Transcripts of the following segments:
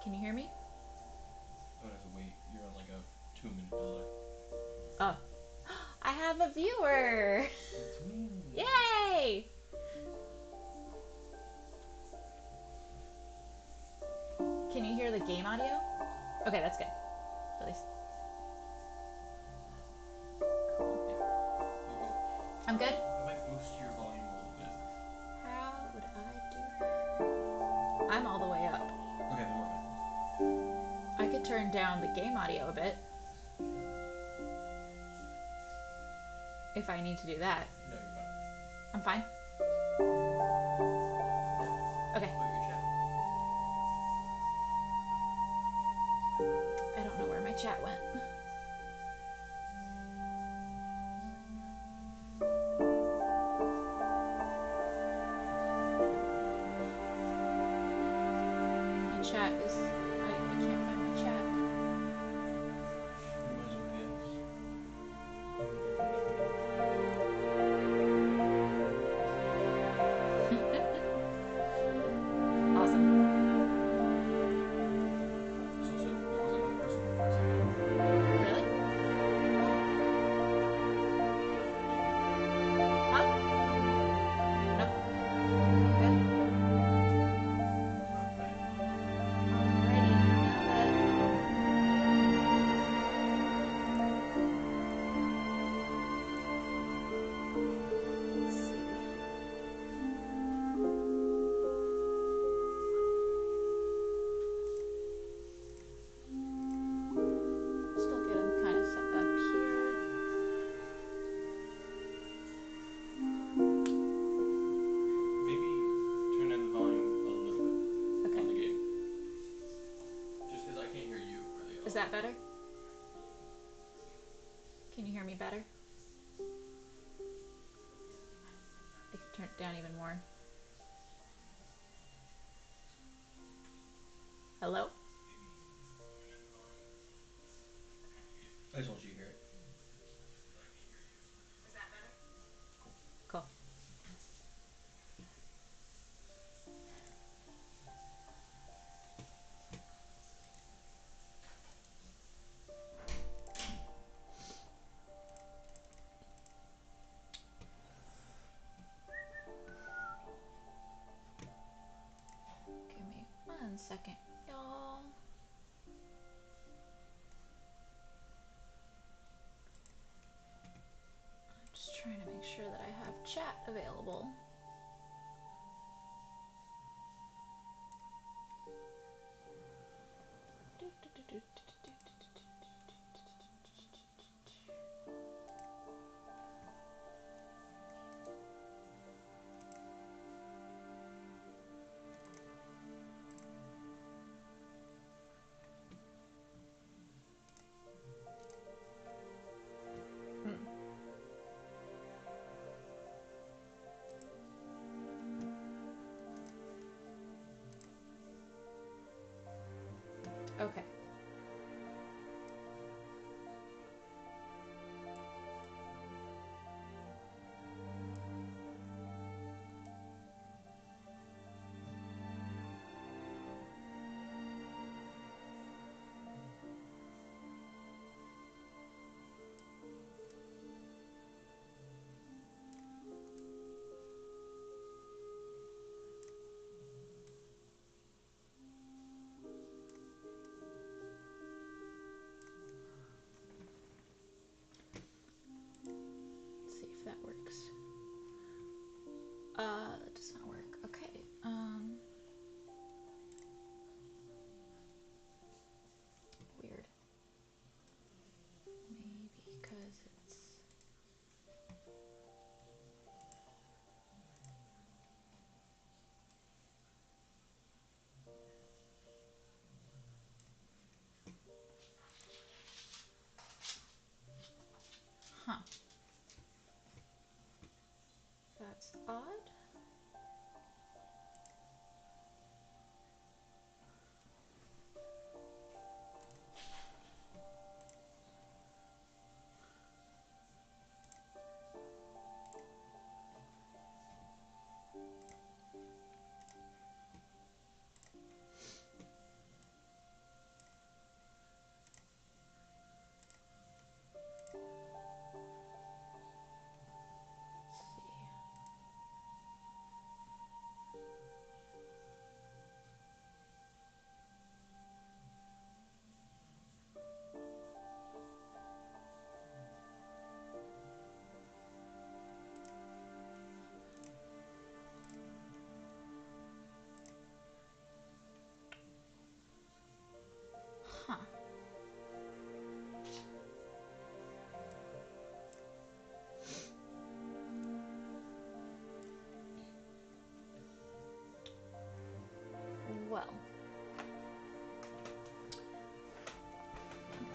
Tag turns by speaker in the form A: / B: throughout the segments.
A: Can you hear me?
B: I would have to wait. You're on like a 2-minute delay.
A: Oh. I have a viewer!
B: It's me.
A: Yay! Can you hear the game audio? Okay, that's good. At least. Cool.
B: Yeah, you're good.
A: I'm good?
B: I might boost your volume a little bit.
A: How would I do that? I'm all the way up.
B: Okay, then we're fine.
A: I could turn down the game audio a bit. If I need to do that.
B: No, you're fine.
A: I'm fine? Okay.
B: Oh, your chat.
A: I don't know where my chat went. My chat is... I can't find my chat.
B: You might as well guess.
A: Awesome.
B: So there was another person there for a second.
A: Really? Huh? Nope. Good.
B: Not bad.
A: Alrighty. Let's see. Still good. I'm kind of set up here.
B: Maybe turn down the volume a little bit
A: Okay.
B: on the game. Just because I can't hear you really at all.
A: Is that better? Can you hear me better? I can turn it down even more. Hello?
B: I just want you to hear it.
A: Is that better?
B: Cool.
A: Cool. Give me 1 second, y'all. I'm just trying to make sure that I have chat available.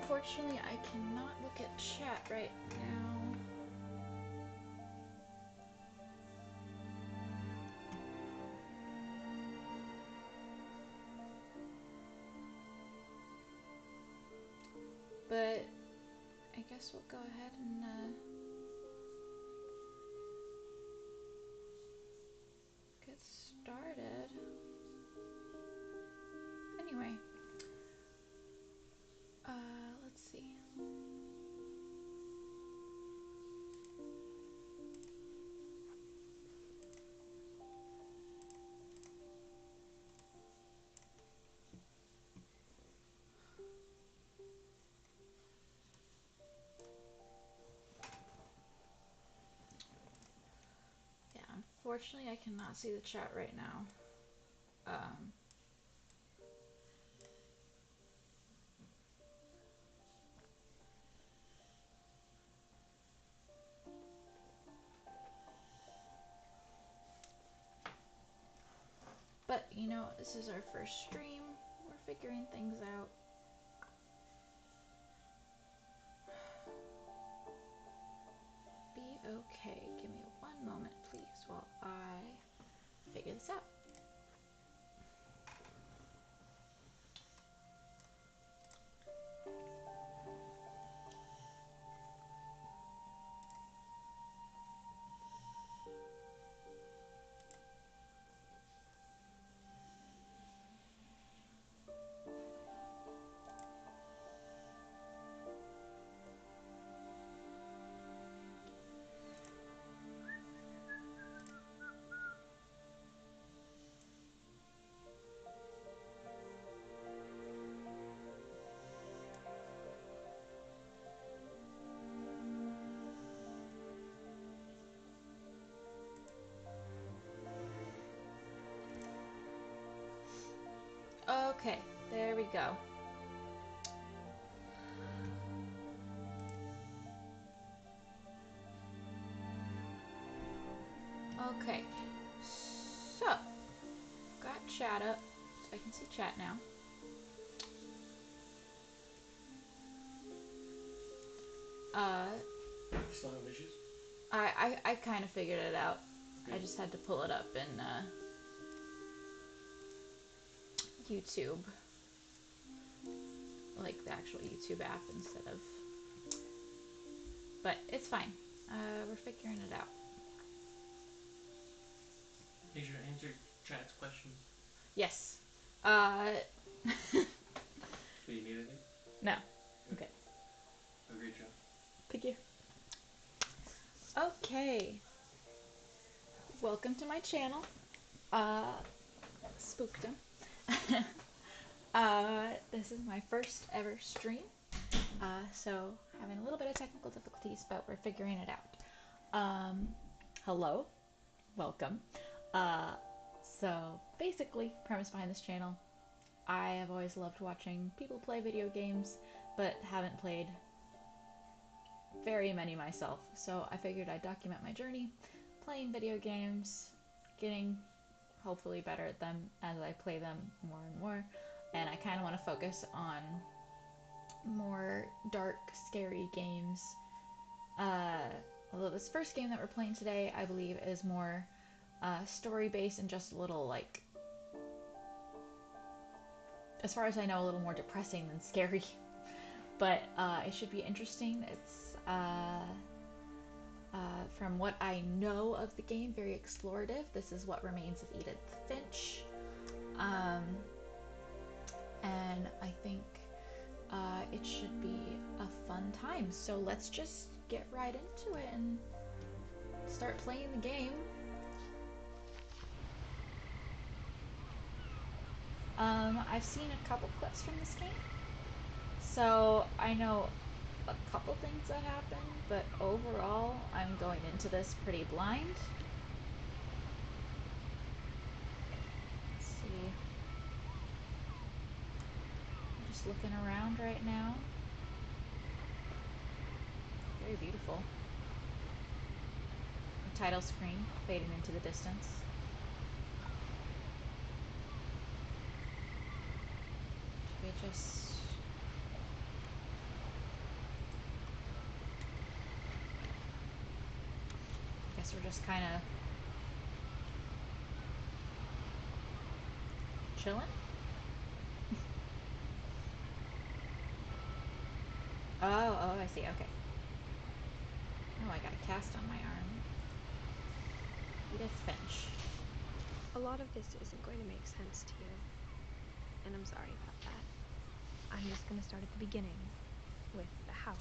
A: Unfortunately, I cannot look at chat right now. But I guess we'll go ahead and get started. Anyway, let's see. Yeah, unfortunately, I cannot see the chat right now. But, you know, this is our first stream. We're figuring things out. Be okay. Give me one moment, please, while I figure this out. Okay, there we go. Okay, so got chat up, so I can see chat now.
B: Still have issues?
A: I kind of figured it out.
B: Okay.
A: I just had to pull it up in YouTube, like the actual YouTube app instead of. But it's fine. We're figuring it out.
B: Make sure to answer chat's questions.
A: Yes.
B: Do you need anything?
A: No. Okay.
B: Oh, great job.
A: Thank you. Okay. Welcome to my channel. Spookdom. This is my first ever stream. So having a little bit of technical difficulties, but we're figuring it out. Hello. Welcome. So basically, premise behind this channel, I have always loved watching people play video games, but haven't played very many myself. So I figured I'd document my journey playing video games, getting hopefully better at them as I play them more and more. And I kind of want to focus on more dark, scary games. Although this first game that we're playing today, I believe, is more story-based and just a little, like, as far as I know, a little more depressing than scary. But it should be interesting. It's from what I know of the game, very explorative. This is What Remains of Edith Finch. And I think it should be a fun time. So let's just get right into it and start playing the game. I've seen a couple clips from this game, so I know a couple things that happen, but overall, I'm going into this pretty blind. Let's see. I'm just looking around right now. Very beautiful. The title screen fading into the distance. We just guess we're just kind of chilling. Oh, I see. Okay. Oh, I got a cast on my arm. Edith Finch.
C: A lot of this isn't going to make sense to you, and I'm sorry about that. I'm just going to start at the beginning, with the house.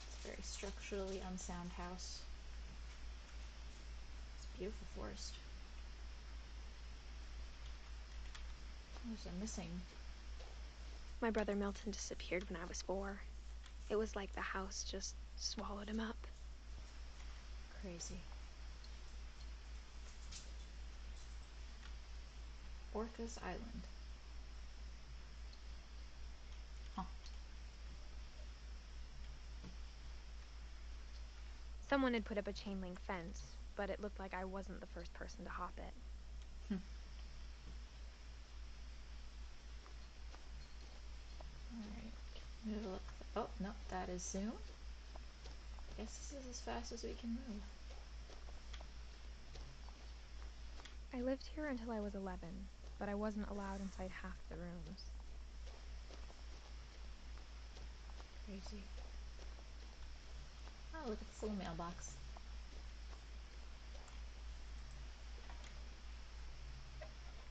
A: It's a very structurally unsound house. It's a beautiful forest. There's a missing.
C: My brother Milton disappeared when I was 4. It was like the house just swallowed him up.
A: Crazy. Orcas Island. Huh.
C: Someone had put up a chain link fence, but it looked like I wasn't the first person to hop it.
A: Alright. Move a look. Oh, no, that is zoom. Guess this is as fast as we can move.
C: I lived here until I was 11, but I wasn't allowed inside half the rooms.
A: Crazy. Oh, look at this little mailbox.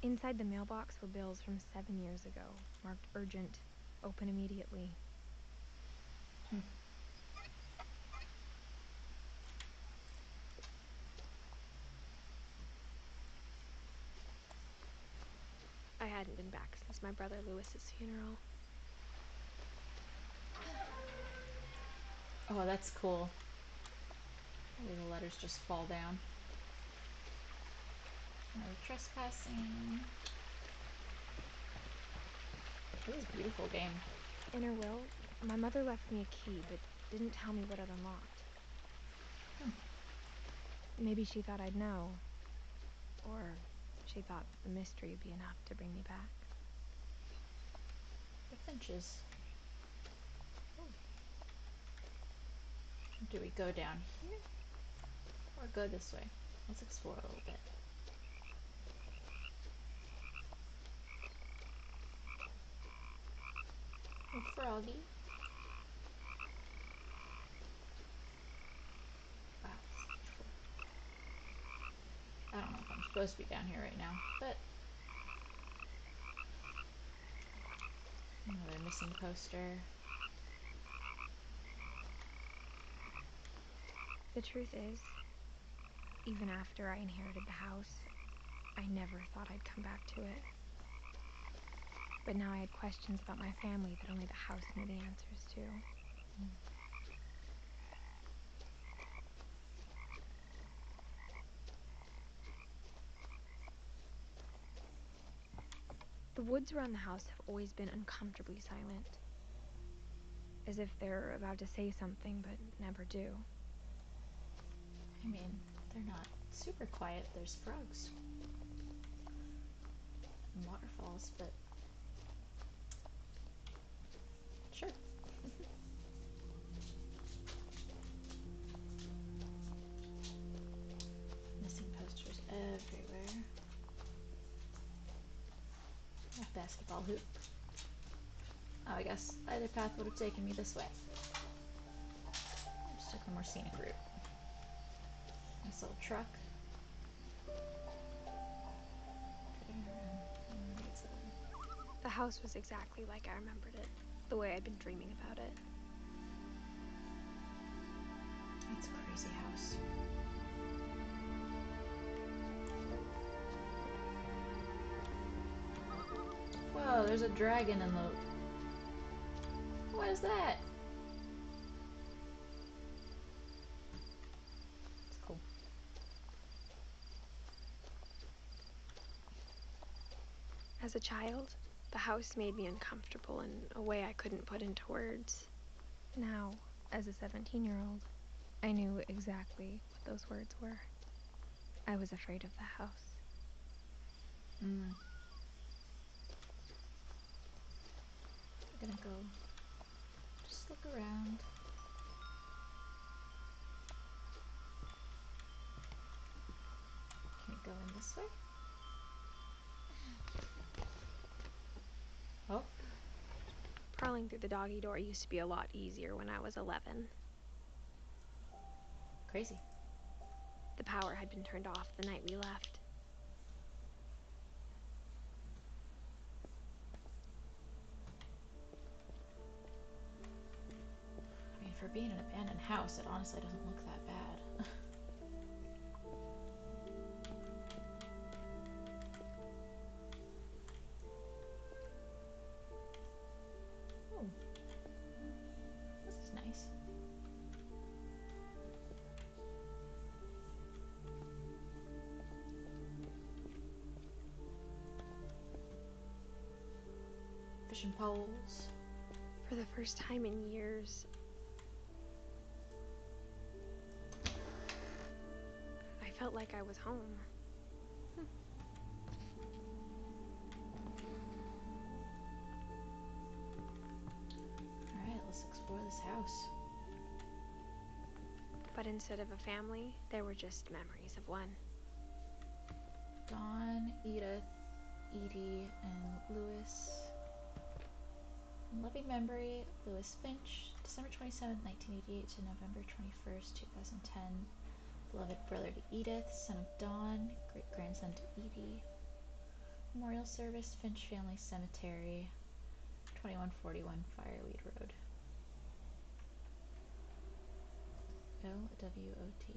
C: Inside the mailbox were bills from 7 years ago, marked urgent, open immediately. I hadn't been back since my brother Lewis's funeral.
A: Oh, that's cool. Maybe the letters just fall down. No trespassing. This is a beautiful game.
C: In her will, my mother left me a key, but didn't tell me what it unlocked. Maybe she thought I'd know. Or she thought the mystery would be enough to bring me back.
A: The Finches. Oh. Do we go down here? Or go this way? Let's explore a little bit. Oh, froggy. Wow. Cool. I don't know if I'm supposed to be down here right now, but another missing poster.
C: The truth is, even after I inherited the house, I never thought I'd come back to it. But now I had questions about my family that only the house knew the answers to. The woods around the house have always been uncomfortably silent. As if they're about to say something, but never do.
A: I mean, they're not super quiet. There's frogs. And waterfalls, but sure. Missing posters everywhere. A basketball hoop. Oh, I guess either path would have taken me this way. I just took the more scenic route. Nice little truck.
C: The house was exactly like I remembered it, the way I'd been dreaming about it.
A: It's a crazy house. Whoa, there's a dragon in the... What is that? It's cool.
C: As a child, the house made me uncomfortable in a way I couldn't put into words. Now, as a 17-year-old, I knew exactly what those words were. I was afraid of the house.
A: I'm gonna go look around. Can we go in this way? Oh.
C: Crawling through the doggy door used to be a lot easier when I was 11.
A: Crazy.
C: The power had been turned off the night we left.
A: I mean, for being an abandoned house, it honestly doesn't look that bad. Oh. This is nice. Fishing poles.
C: For the first time in years, I felt like I was home.
A: Alright, let's explore this house.
C: But instead of a family, there were just memories of one.
A: Dawn, Edith, Edie, and Lewis. In loving memory, Lewis Finch, December 27, 1988 to November 21st, 2010. Beloved brother to Edith, son of Dawn, great-grandson to Edie. Memorial service, Finch Family Cemetery, 2141 Fireweed Road. LWOT. I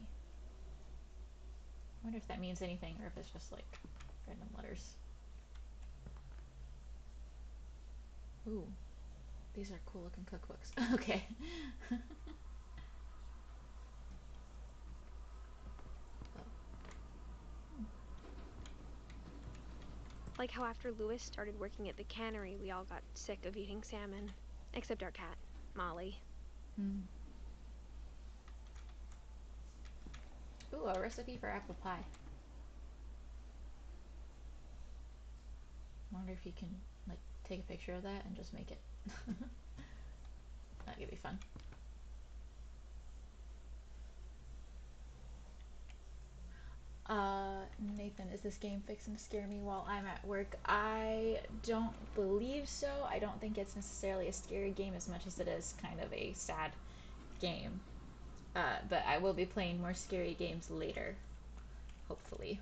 A: wonder if that means anything or if it's just like random letters. Ooh, these are cool looking cookbooks. Okay.
C: Like how after Lewis started working at the cannery, we all got sick of eating salmon. Except our cat, Molly.
A: Ooh, a recipe for apple pie. I wonder if you can like take a picture of that and just make it. That could be fun. Nathan, is this game fixing to scare me while I'm at work? I don't believe so. I don't think it's necessarily a scary game as much as it is kind of a sad game. But I will be playing more scary games later, hopefully.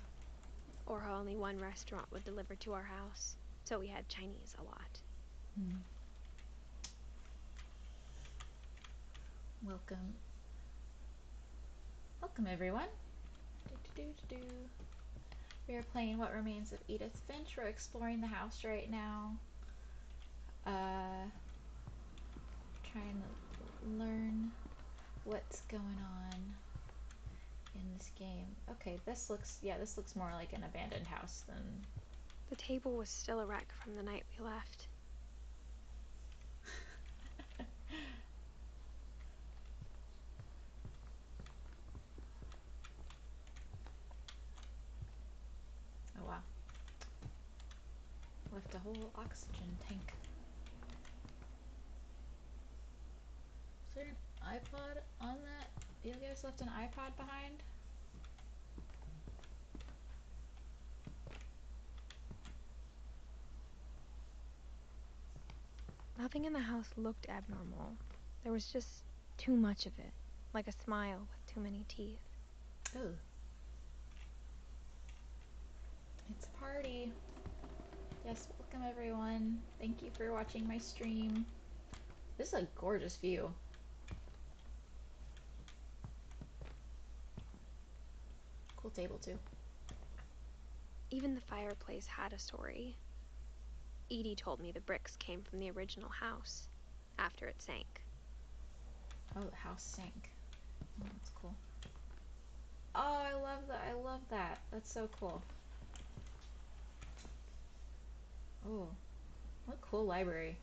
C: Or how only one restaurant would deliver to our house, so we had Chinese a lot.
A: Welcome. Welcome, everyone. We are playing What Remains of Edith Finch. We're exploring the house right now. Trying to learn what's going on in this game. Okay, this looks more like an abandoned house than...
C: The table was still a wreck from the night we left.
A: Oh wow. Left a whole oxygen tank. Is there an iPod on that? You guys left an iPod behind?
C: Nothing in the house looked abnormal. There was just too much of it, like a smile with too many teeth.
A: Ooh. It's a party. Yes, welcome everyone. Thank you for watching my stream. This is a gorgeous view. Cool table too.
C: Even the fireplace had a story. Edie told me the bricks came from the original house, after it sank.
A: Oh, the house sank. Oh, that's cool. Oh, I love that. I love that. That's so cool. Oh, what a cool library.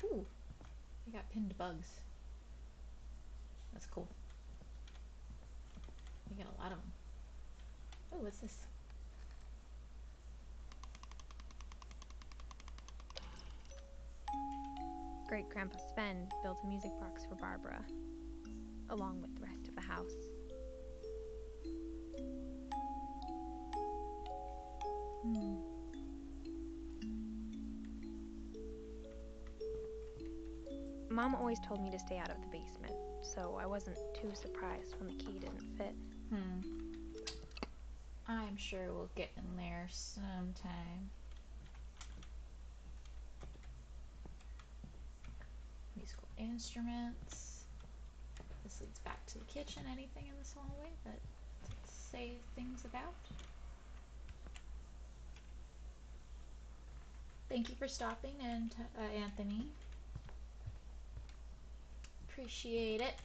A: Ooh, I got pinned bugs. That's cool. We got a lot of them. Oh, what's this?
C: Great-Grandpa Sven built a music box for Barbara, along with the rest of the house. Mom always told me to stay out of the basement, so I wasn't too surprised when the key didn't fit.
A: I'm sure we'll get in there sometime. Musical instruments. This leads back to the kitchen. Anything in this hallway that say things about? Thank you for stopping in, Anthony. Appreciate it.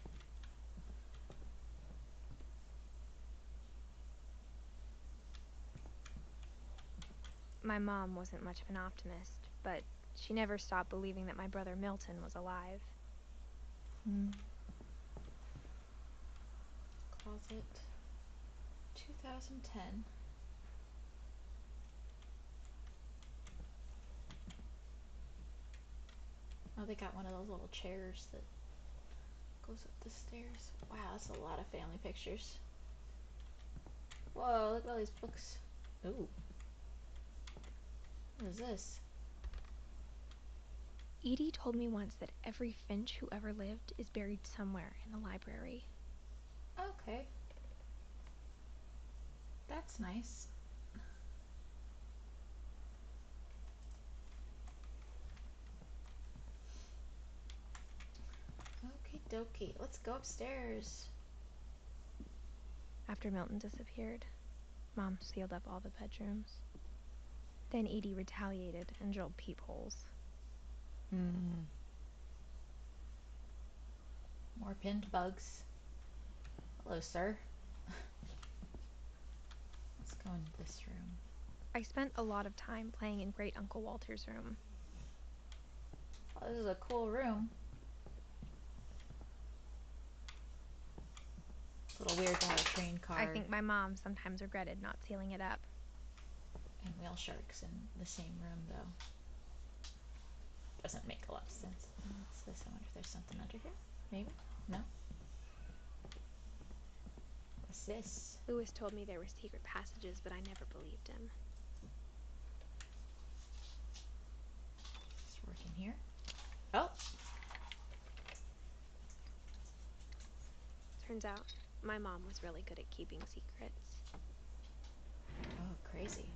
C: My mom wasn't much of an optimist, but she never stopped believing that my brother Milton was alive.
A: Closet. 2010. Oh, they got one of those little chairs that goes up the stairs. Wow, that's a lot of family pictures. Whoa, look at all these books. Ooh. What is this?
C: Edie told me once that every Finch who ever lived is buried somewhere in the library.
A: Okay. That's nice. Okie dokie. Let's go upstairs.
C: After Milton disappeared, Mom sealed up all the bedrooms. Then Edie retaliated and drilled peepholes.
A: More pinned bugs. Hello, sir. Let's go into this room.
C: I spent a lot of time playing in Great Uncle Walter's room.
A: Oh, this is a cool room. It's a little weird to have a train car.
C: I think my mom sometimes regretted not sealing it up.
A: And whale sharks in the same room, though. Doesn't make a lot of sense. What's this? I wonder if there's something under here. Maybe? No? What's this?
C: Lewis told me there were secret passages, but I never believed him.
A: Let's work in here. Oh!
C: Turns out, my mom was really good at keeping secrets.
A: Oh, crazy.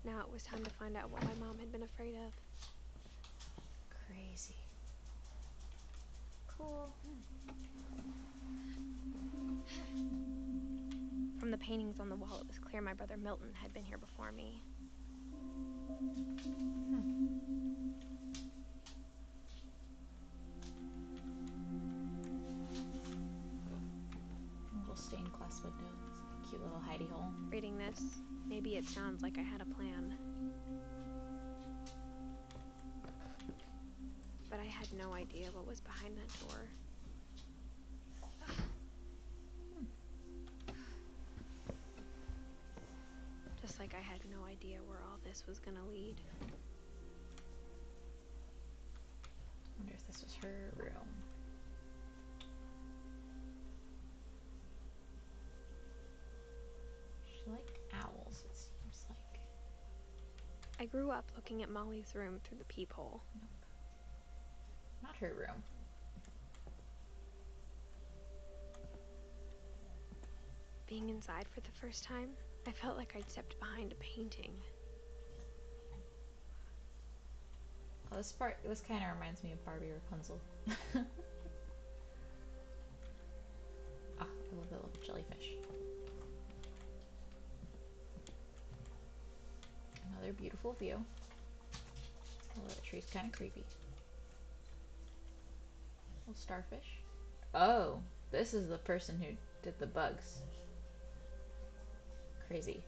C: Now it was time to find out what my mom had been afraid of.
A: Crazy. Cool.
C: From the paintings on the wall, it was clear my brother Milton had been here before me.
A: Little stained glass windows. Cute little hidey hole.
C: Reading this, maybe it sounds like I had a plan. But I had no idea what was behind that door. Just like I had no idea where all this was gonna lead.
A: Wonder if this was her room. She liked owls, it seems like.
C: I grew up looking at Molly's room through the peephole.
A: Nope. Not her room.
C: Being inside for the first time, I felt like I'd stepped behind a painting.
A: Oh, this kind of reminds me of Barbie Rapunzel. Ah, I love that little jellyfish. Another beautiful view. Oh, that tree's kind of creepy. Little starfish. Oh, this is the person who did the bugs. Crazy.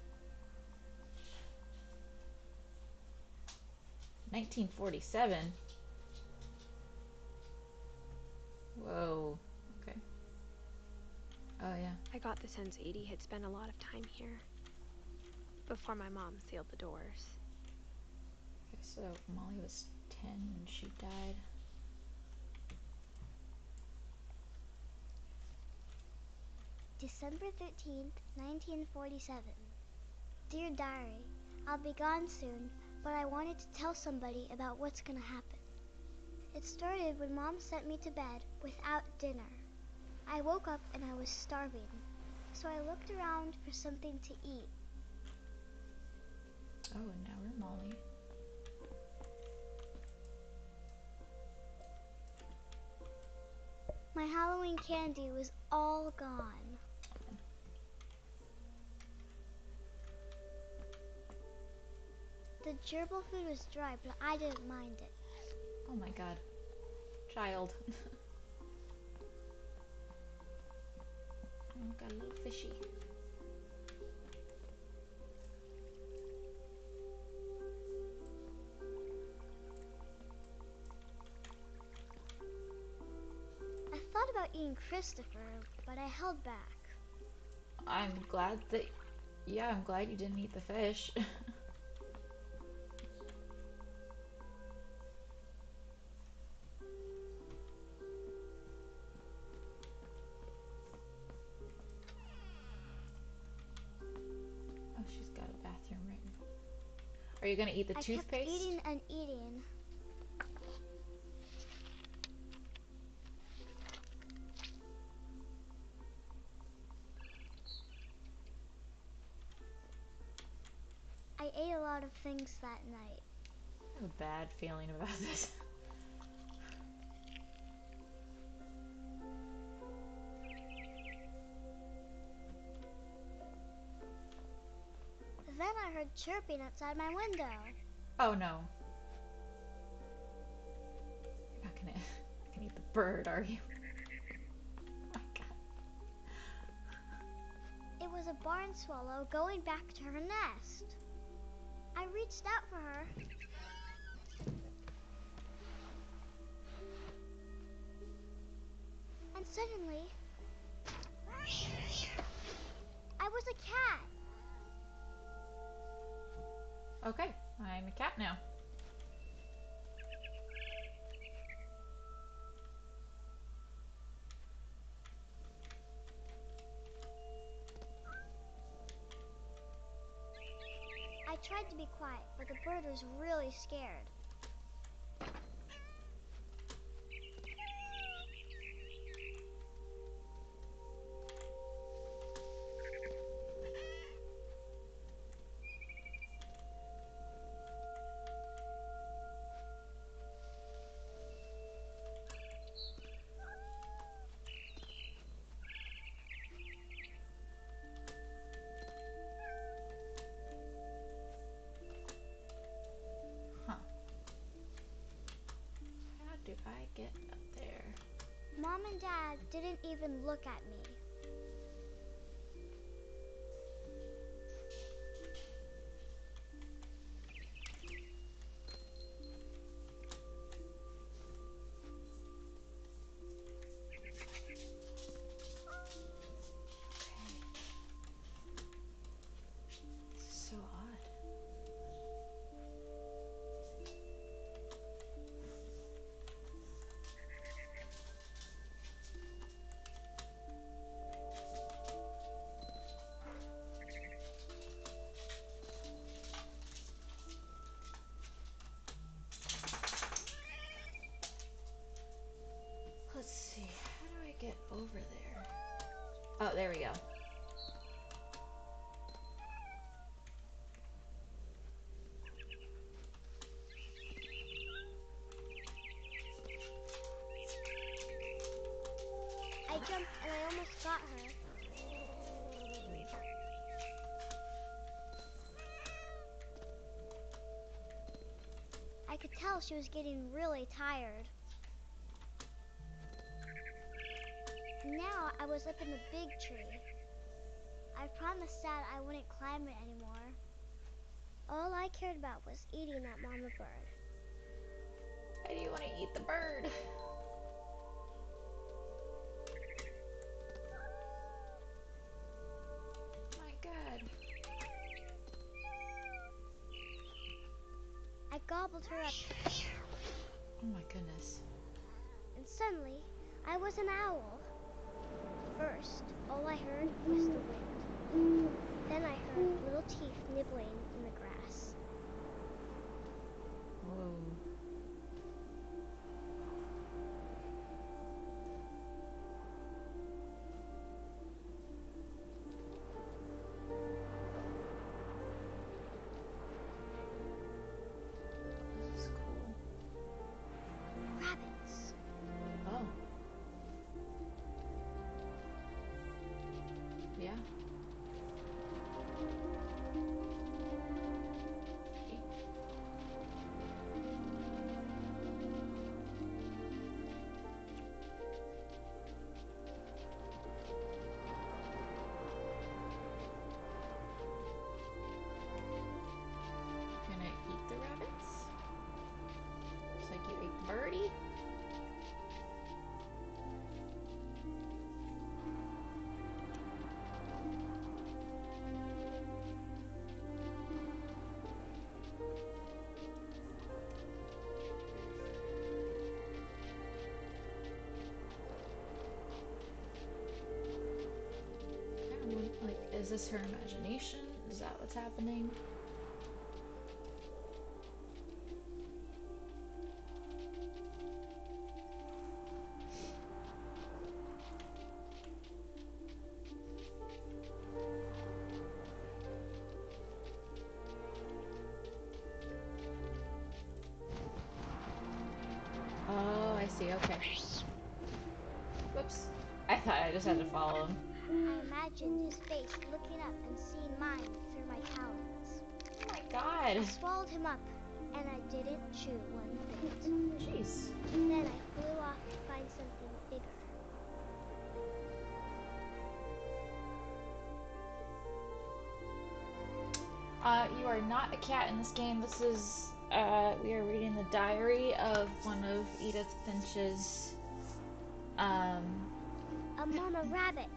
A: 1947? Whoa. Okay. Oh, yeah.
C: I got the sense Edie had spent a lot of time here. Before my mom sealed the doors.
A: Okay, so Molly was 10 when she died.
D: December 13th, 1947. Dear Diary, I'll be gone soon, but I wanted to tell somebody about what's gonna happen. It started when Mom sent me to bed without dinner. I woke up and I was starving, so I looked around for something to eat.
A: Oh, and now we're Molly.
D: My Halloween candy was all gone. The gerbil food was dry, but I didn't mind it.
A: Oh my god. Child. Oh, got a little fishy.
D: I thought about eating Christopher, but I held back.
A: I'm glad that... Yeah, I'm glad you didn't eat the fish. Oh, she's got a bathroom right now. Are you gonna eat the toothpaste?
D: I kept eating and eating. I ate a lot of things that night.
A: I have a bad feeling about this.
D: Then I heard chirping outside my window.
A: Oh no. You're not gonna eat the bird, are you? Oh my god.
D: It was a barn swallow going back to her nest. I reached out for her. And suddenly, I was a cat.
A: Okay, I'm a cat now.
D: I tried to be quiet, but the bird was really scared.
A: Huh. How do I get up there?
D: Mom and Dad didn't even look at me.
A: This is so odd. Let's see, how do I get over there? Oh, there we go.
D: I jumped and I almost got her. I could tell she was getting really tired. Now I was up in the big tree. I promised Dad I wouldn't climb it anymore. All I cared about was eating that mama bird.
A: Why do you want to eat the bird? My god.
D: I gobbled her up
A: Oh my goodness.
D: And suddenly, I was an owl. First, all I heard was the wind. Then I heard little teeth nibbling in the grass.
A: Whoa. This is cool.
D: Rabbits.
A: Oh. Yeah. Okay. Gonna eat the rabbits? Just like you ate the birdie? Like, is this her imagination? Is that what's happening? Oh, I see. Okay. Whoops. I thought I just had to follow him.
D: I imagined his face looking up and seeing mine through my talons.
A: Oh my god.
D: I swallowed him up, and I didn't chew one bit.
A: Jeez.
D: Then I flew off to find something bigger.
A: You are not a cat in this game. This is, we are reading the diary of one of Edith Finch's,
D: A mama rabbit.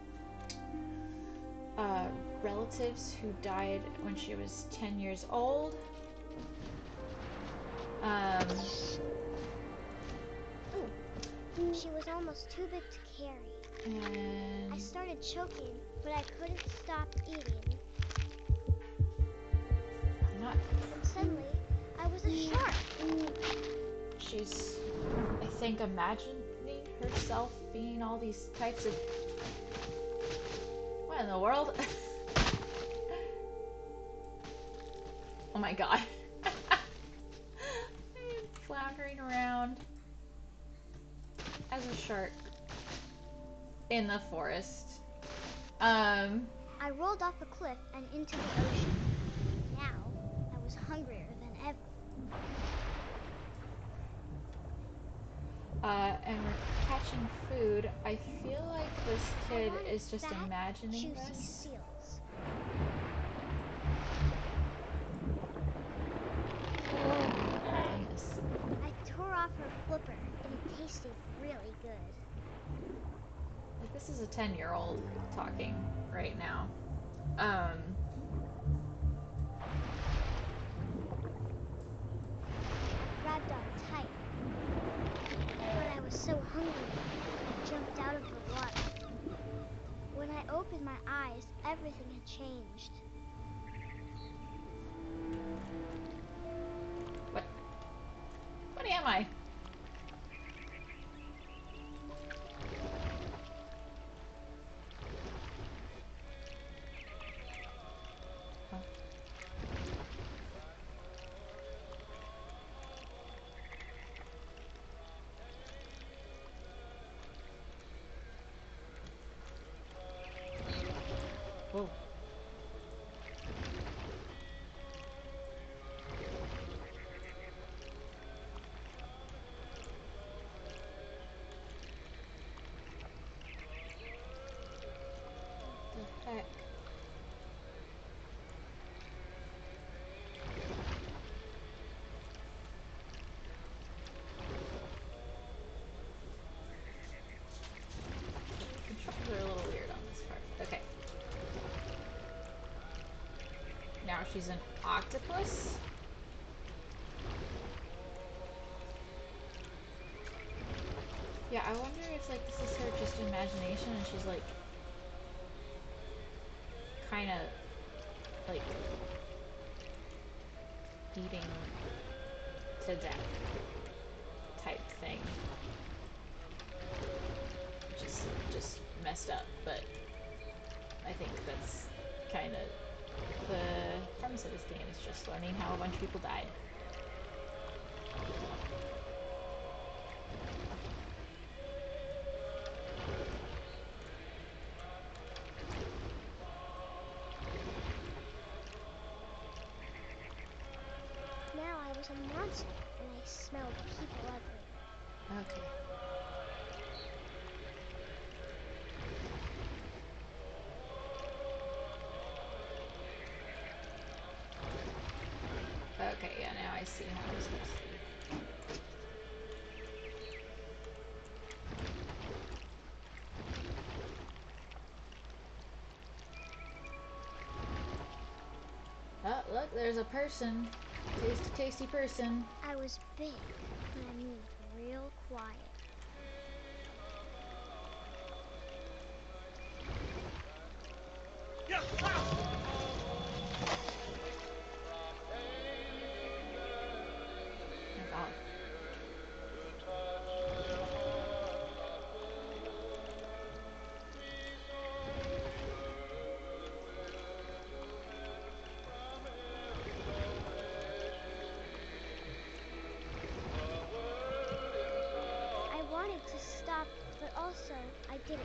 A: relatives who died when she was 10 years old.
D: She was almost too big to carry.
A: And
D: I started choking, but I couldn't stop eating.
A: not,
D: And suddenly, I was a shark.
A: she's, I think, imagining herself being all these types of, what in the world? Oh my god. Floundering around as a shark in the forest.
D: I rolled off a cliff and into the ocean. Now, I was hungrier than ever.
A: And we're catching food. I feel like this kid
D: wanted
A: is just
D: fat,
A: imagining
D: juicy
A: this.
D: seals.
A: Goodness.
D: I tore off her flipper, and it tasted really good.
A: Like, this is a 10-year-old talking right now.
D: Grabbed on tight. But I was so hungry, I jumped out of the water. When I opened my eyes, everything had changed.
A: What am I? Huh. Whoa. What the heck? Controls are a little weird on this part. Okay. Now she's an octopus. Yeah, I wonder if like this is her just imagination and she's like kind of like eating to death type thing. Just messed up, but I think that's kind of the premise of this game is just learning how a bunch of people died.
D: Now I was a monster, and I smelled people everywhere.
A: Okay. Okay, yeah, now I see how I'm supposed to. Oh, look, there's a person. Tasty, tasty person.
D: I was big, and I moved real quiet.
A: That's odd.
D: I wanted to stop, but also I didn't.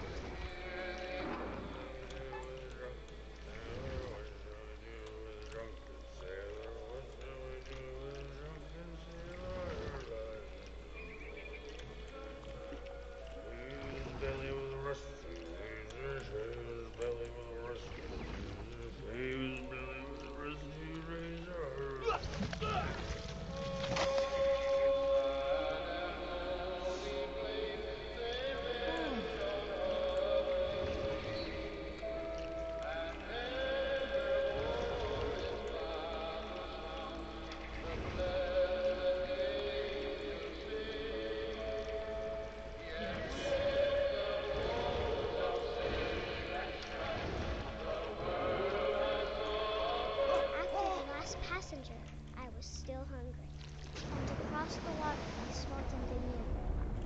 D: After the last passenger, I was still hungry. And across the water, I smelled something new.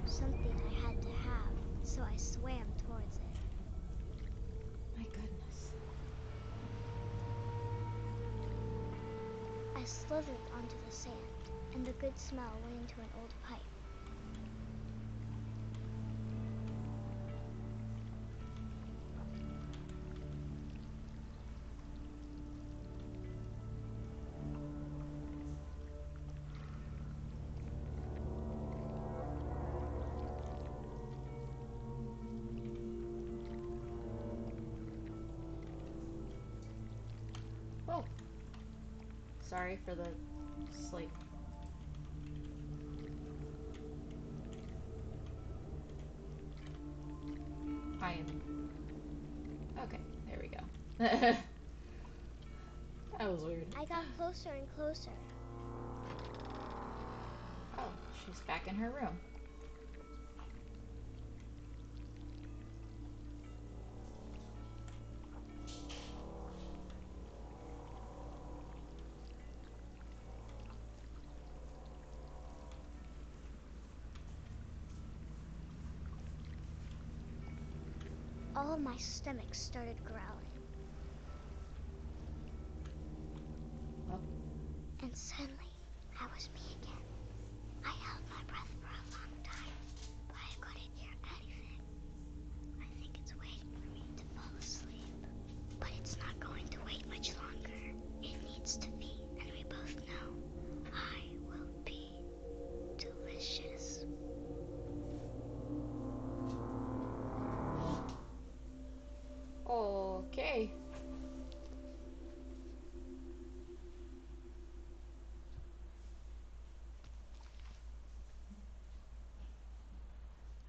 D: Something I had to have, so I swam towards it.
A: My goodness.
D: I slithered onto the sand, and the good smell went into an old pipe.
A: Oh. Sorry for the sleep. I am. Okay, there we go. That was weird.
D: I got closer and closer.
A: Oh, she's back in her room.
D: All of my stomach started growling.
A: Oh.
D: And suddenly, I was me again. I held my breath for a long time, but I couldn't hear anything. I think it's waiting for me to fall asleep. But it's not going to wait much longer. It needs to be, and we both know I will be delicious.
A: Okay.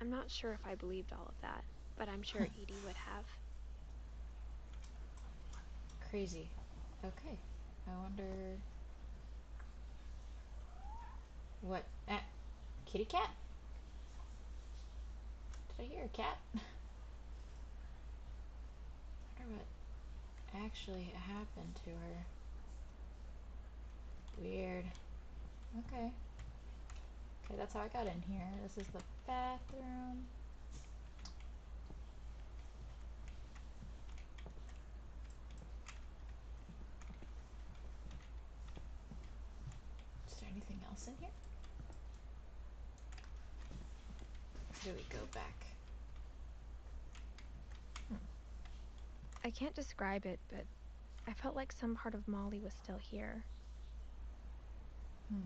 C: I'm not sure if I believed all of that, but I'm sure Edie would have.
A: Crazy. Okay. I wonder what. Kitty cat? here, cat. I wonder what actually happened to her. Weird. Okay. Okay, that's how I got in here. This is the bathroom. Is there anything else in here? Do we go back?
C: I can't describe it, but I felt like some part of Molly was still here.
A: Hmm.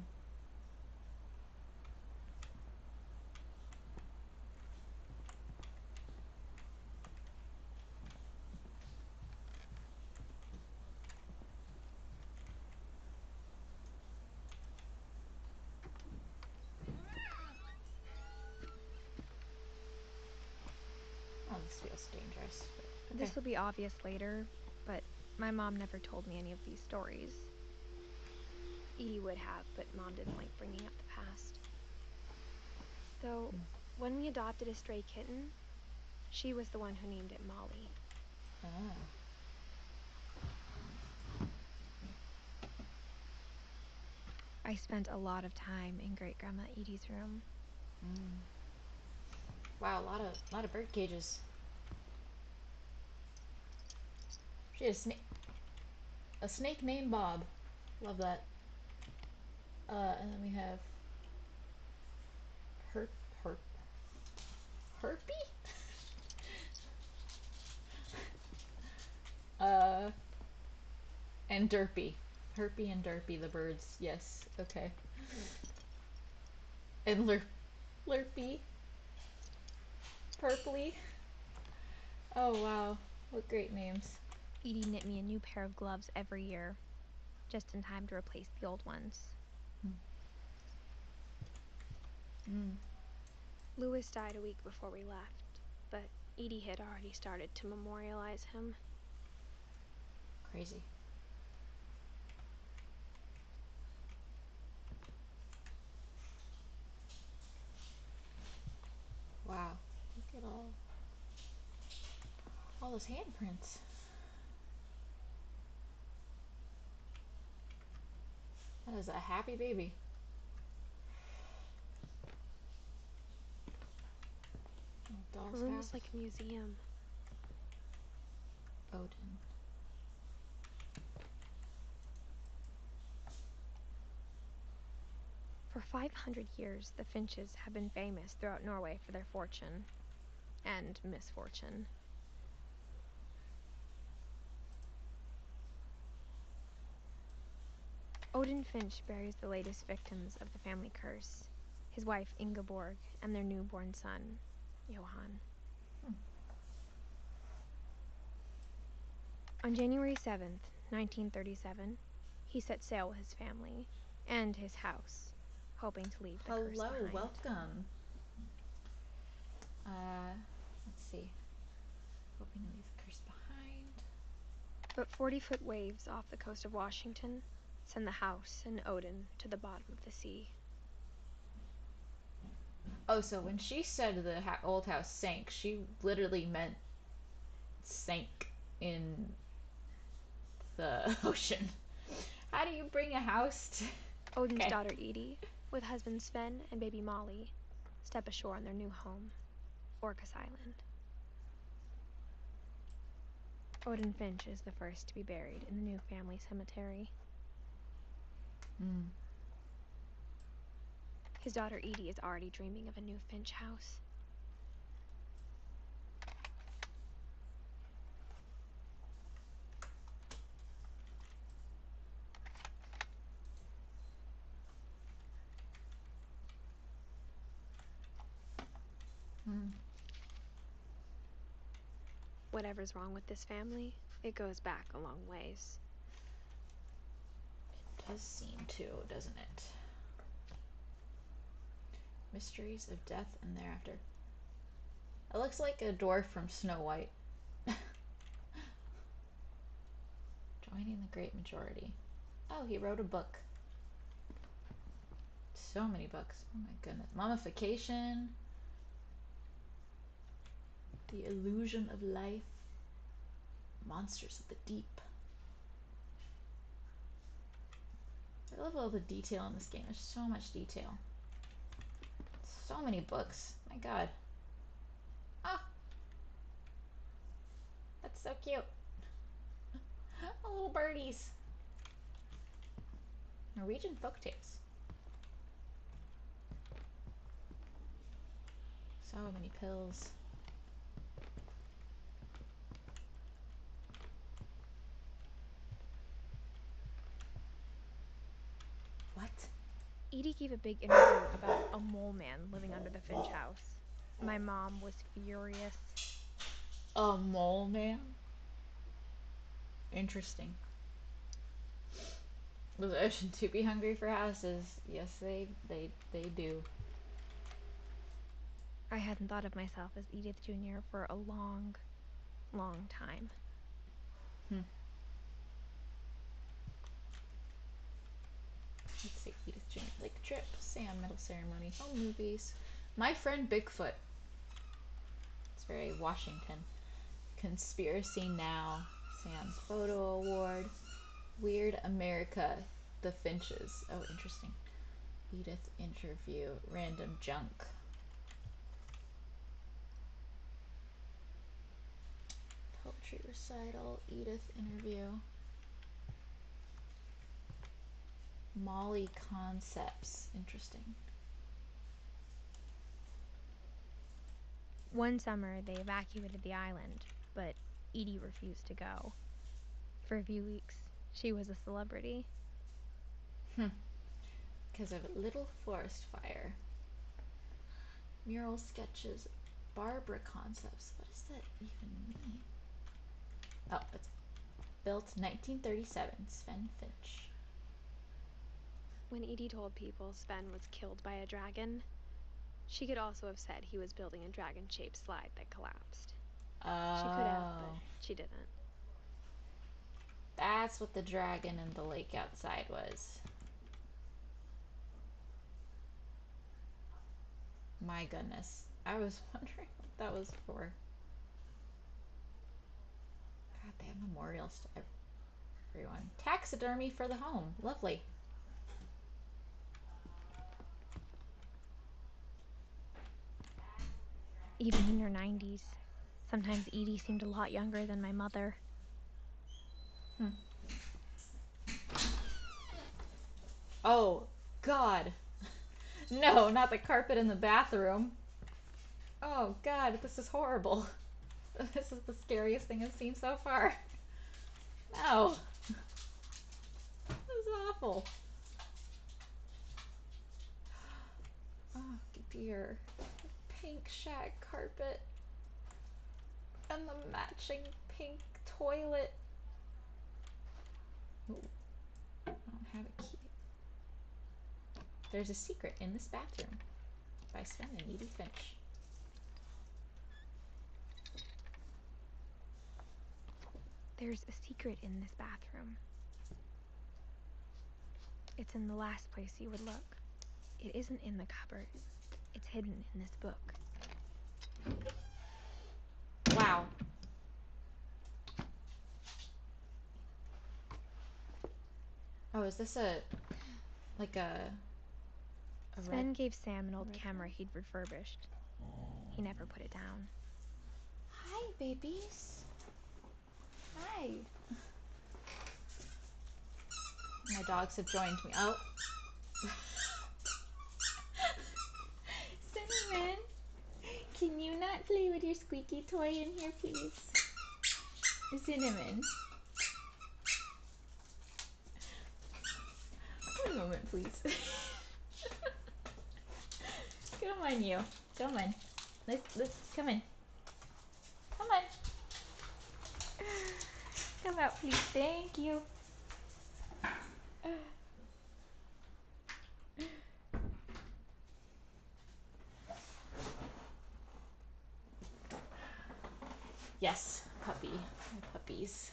A: Oh, this feels dangerous. But okay.
C: This will be obvious later, but my mom never told me any of these stories. Edie would have, but Mom didn't like bringing up the past. So, when we adopted a stray kitten, she was the one who named it Molly.
A: Ah.
C: I spent a lot of time in Great Grandma Edie's room.
A: Wow, a lot of bird cages. She has a snake named Bob. Love that. And then we have Herpy? And Derpy. Herpy and Derpy, the birds. Yes, okay. And Lurpy. Purply. Oh, wow. What great names.
C: Edie knit me a new pair of gloves every year, just in time to replace the old ones. Louis died a week before we left, but Edie had already started to memorialize him.
A: Crazy. Wow. Look at all those handprints. That is a happy baby.
C: Her room was like a museum.
A: Odin.
C: For 500 years, the Finches have been famous throughout Norway for their fortune and misfortune. Odin Finch buries the latest victims of the family curse, his wife Ingeborg and their newborn son, Johann. On January 7th, 1937, he set sail with his family and his house, hoping to leave the curse behind.
A: Hello, welcome. Let's see. Hoping to leave the curse behind.
C: But 40-foot waves off the coast of Washington send the house and Odin to the bottom of the sea.
A: Oh, so when she said the old house sank, she literally meant sank in the ocean. How do you bring a house to...
C: Odin's daughter Edie, with husband Sven and baby Molly, step ashore on their new home, Orcas Island. Odin Finch is the first to be buried in the new family cemetery. His daughter Edie is already dreaming of a new Finch house. Whatever's wrong with this family, it goes back a long ways.
A: It does seem to, doesn't it? Mysteries of Death and Thereafter. It looks like a dwarf from Snow White. Joining the Great Majority. Oh, he wrote a book. So many books. Oh my goodness. Mummification. The illusion of life. Monsters of the deep. I love all the detail in this game. There's so much detail. So many books. My god. Ah! That's so cute. Oh, little birdies. Norwegian folktales. So many pills. What?
C: Edie gave a big interview about a mole man living under the Finch house. My mom was furious.
A: A mole man? Interesting. Was Ocean to be hungry for houses? Yes, they do.
C: I hadn't thought of myself as Edith Jr. for a long, long time.
A: Let's see, Edith Jr. Lake trip, Sam medal ceremony, home movies. My Friend Bigfoot. It's very Washington. Conspiracy Now, Sam's Photo Award, Weird America, The Finches. Oh, interesting. Edith interview, random junk. Poetry recital, Edith interview. Molly concepts. Interesting.
C: One summer, they evacuated the island, but Edie refused to go. For a few weeks, she was a celebrity.
A: Because of Little Forest Fire. Mural sketches, Barbara concepts. What does that even mean? Oh, it's built 1937. Sven Finch.
C: When Edie told people Sven was killed by a dragon, she could also have said he was building a dragon-shaped slide that collapsed. She could have, but she didn't.
A: That's what the dragon in the lake outside was. My goodness. I was wondering what that was for. God, they have memorials to everyone. Taxidermy for the home. Lovely.
C: Even in her 90s, sometimes Edie seemed a lot younger than my mother.
A: Oh, God. No, not the carpet in the bathroom. Oh, God, this is horrible. This is the scariest thing I've seen so far. No. This is awful. Oh, dear. Pink shag carpet. And the matching pink toilet. Ooh. I don't have a key. There's a secret in this bathroom. By Sven and Edie Finch.
C: There's a secret in this bathroom. It's in the last place you would look. It isn't in the cupboard. It's hidden in this book.
A: Wow. Oh, is this like a
C: Sven gave Sam an old camera he'd refurbished. He never put it down.
A: Hi, babies. Hi. My dogs have joined me. Oh. Cinnamon, can you not play with your squeaky toy in here, please? Cinnamon. One moment, please. Come on, you. Come on. Let's come in. Come on. Come out, please. Thank you. Yes, puppy. My puppies.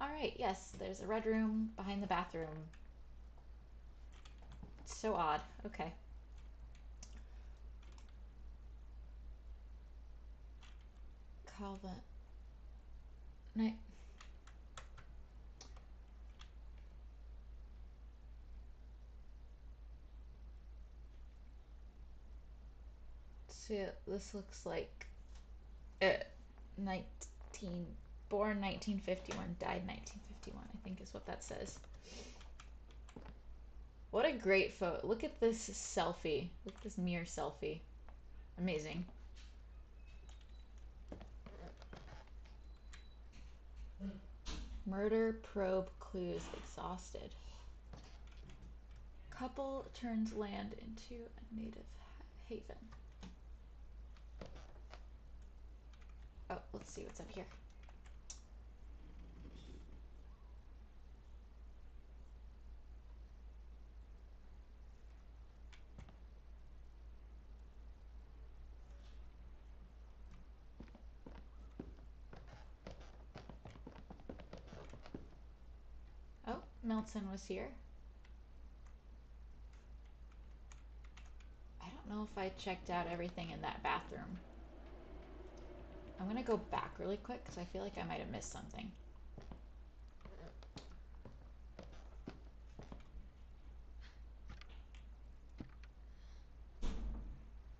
A: Alright, yes, there's a red room behind the bathroom. It's so odd. Okay. Calvin. Night. See, this looks like 19 born 1951, died 1951. I think is what that says. What a great photo! Look at this selfie. Look at this mirror selfie. Amazing. Murder probe clues exhausted. Couple turns land into a native haven. Oh, let's see what's up here. Oh, Melton was here. I don't know if I checked out everything in that bathroom. I'm gonna go back really quick because I feel like I might have missed something.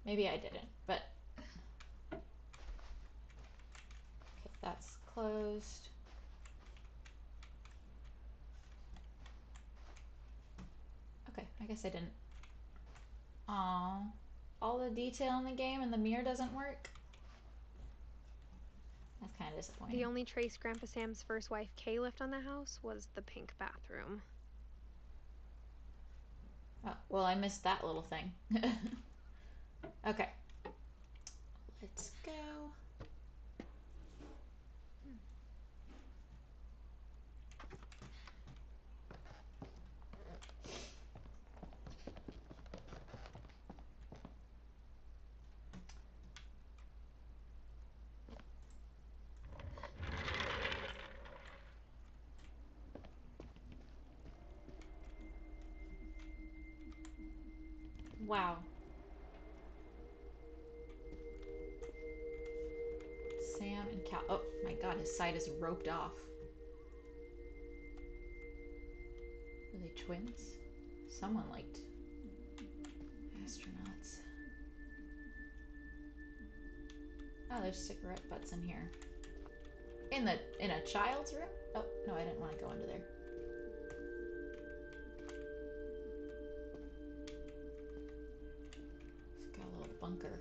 A: Maybe I didn't, but okay, that's closed. Okay, I guess I didn't. Aww. All the detail in the game and the mirror doesn't work? That's kind of disappointing.
C: The only trace Grandpa Sam's first wife, Kay, left on the house was the pink bathroom.
A: Oh, well, I missed that little thing. Okay. Let's go. Wow. Sam and Cal. Oh my god, his side is roped off. Are they twins? Someone liked astronauts. Oh, there's cigarette butts in here. In a child's room? Oh, no, I didn't want to go into there. It's got a little bunker.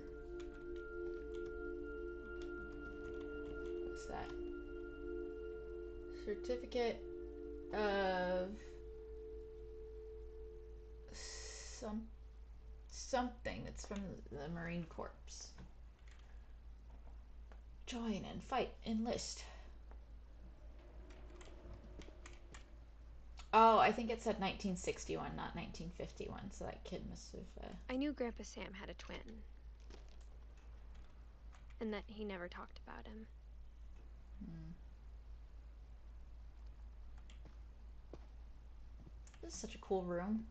A: What's that? Certificate of something that's from the Marine Corps. Join and fight, enlist. Oh, I think it said 1961, not 1951, so that kid must have...
C: I knew Grandpa Sam had a twin. And that he never talked about him.
A: This is such a cool room.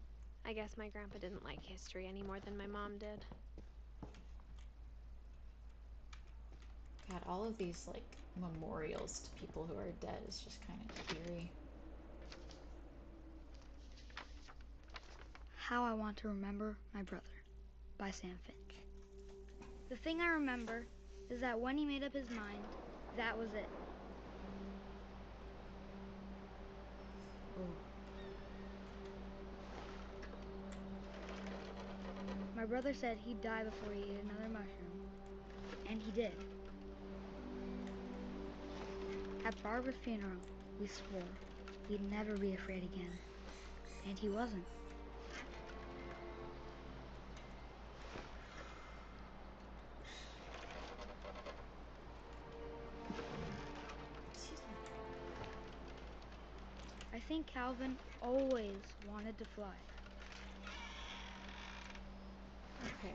C: I guess my grandpa didn't like history any more than my mom did.
A: God, all of these, like, memorials to people who are dead is just kind of eerie.
E: How I Want to Remember My Brother by Sam Finch. The thing I remember is that when he made up his mind, that was it.
A: Ooh.
E: My brother said he'd die before he ate another mushroom, and he did. At Barbara's funeral, we swore he'd never be afraid again, and he wasn't. I think Calvin always wanted to fly.
A: Okay.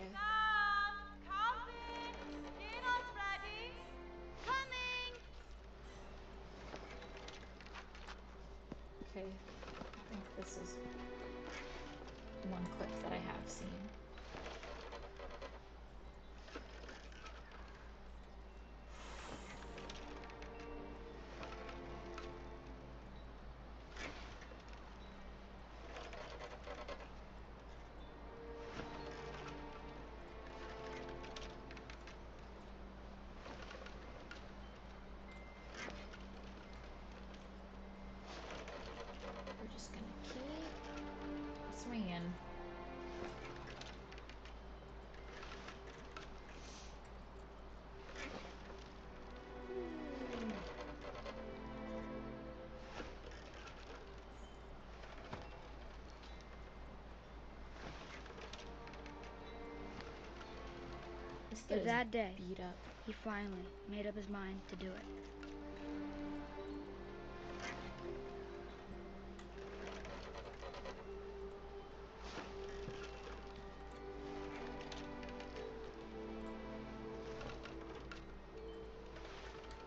F: Calvin, dinner's ready. Coming.
A: Okay. I think this is one clip that I have seen. This kid
E: But
A: is
E: that day,
A: beat up.
E: he finally made up his mind to do it.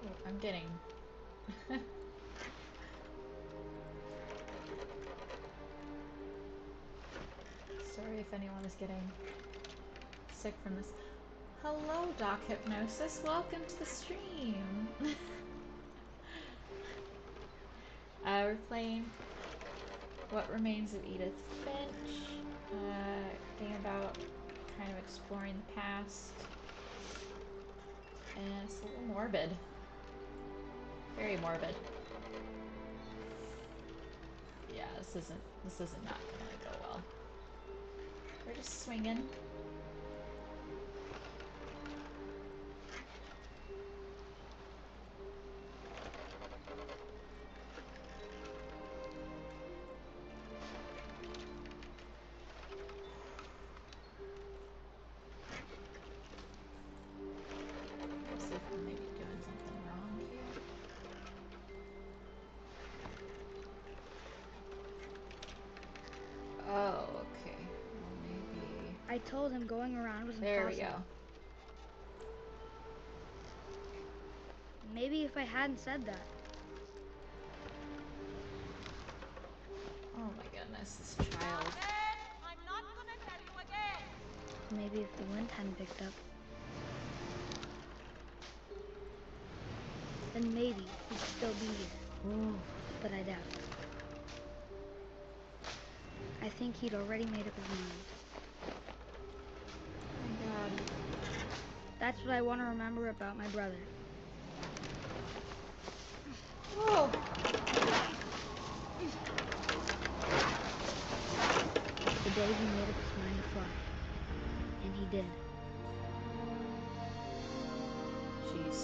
A: Oh, I'm getting... Sorry if anyone is getting sick from this. Hello, Doc Hypnosis. Welcome to the stream. We're playing What Remains of Edith Finch. Game about kind of exploring the past. And it's a little morbid. Very morbid. Yeah, this isn't not gonna go well. We're just swinging. Let's see if we're maybe doing something wrong here. Oh, okay. Well, maybe...
E: I told him going around was
A: There
E: impossible.
A: we go.
E: Maybe if I hadn't said that.
A: Oh my goodness, this child.
F: I'm not gonna tell you again.
E: Maybe if the wind hadn't picked up. Then maybe he'd still be here.
A: Ooh.
E: But I doubt it. I think he'd already made up his mind.
A: Oh my god.
E: That's what I want to remember about my brother.
A: Oh!
E: The day he made up his mind to fly. And he did.
A: Jeez.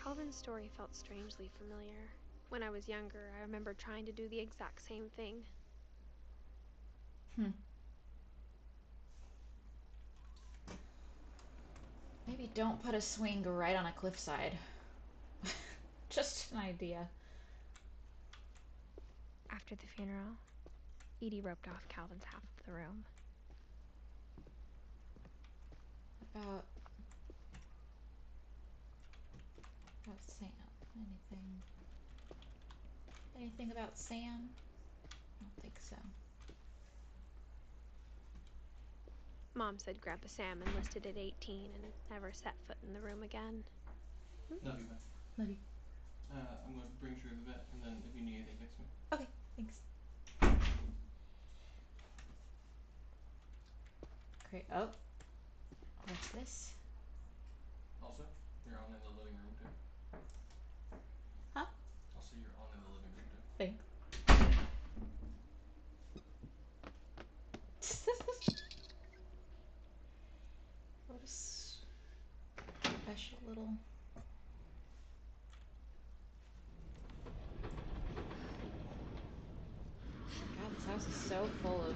C: Calvin's story felt strangely familiar. When I was younger, I remember trying to do the exact same thing.
A: Maybe don't put a swing right on a cliffside. Just an idea.
C: After the funeral, Edie roped off Calvin's half of the room.
A: About Sam. Anything about Sam? I don't think so.
C: Mom said Grandpa Sam enlisted at 18 and never set foot in the room again.
B: Love you, man.
A: Love you.
B: I'm going to bring you to the vet, and then if you need anything, text me.
A: Okay, thanks. Great. Oh. What's this?
B: Also, you're on in the living room, too.
A: Huh?
B: Also, you're on in the living room, too.
A: Thanks. What a special little... God, this house is so full of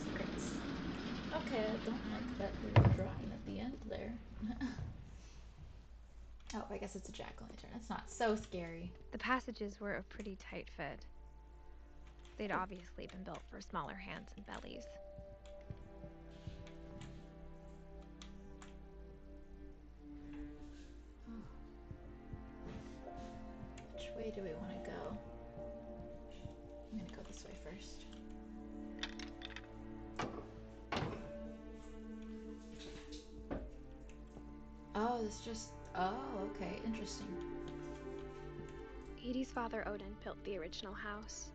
A: secrets. Okay, I don't like that little drawing at the end there. Oh, I guess it's a jack-o'-lantern. It's not so scary.
C: The passages were a pretty tight fit. They'd obviously been built for smaller hands and bellies.
A: Which way do we want to go? I'm gonna go this way first. Oh, this just... Oh, okay. Interesting.
C: Edie's father, Odin, built the original house.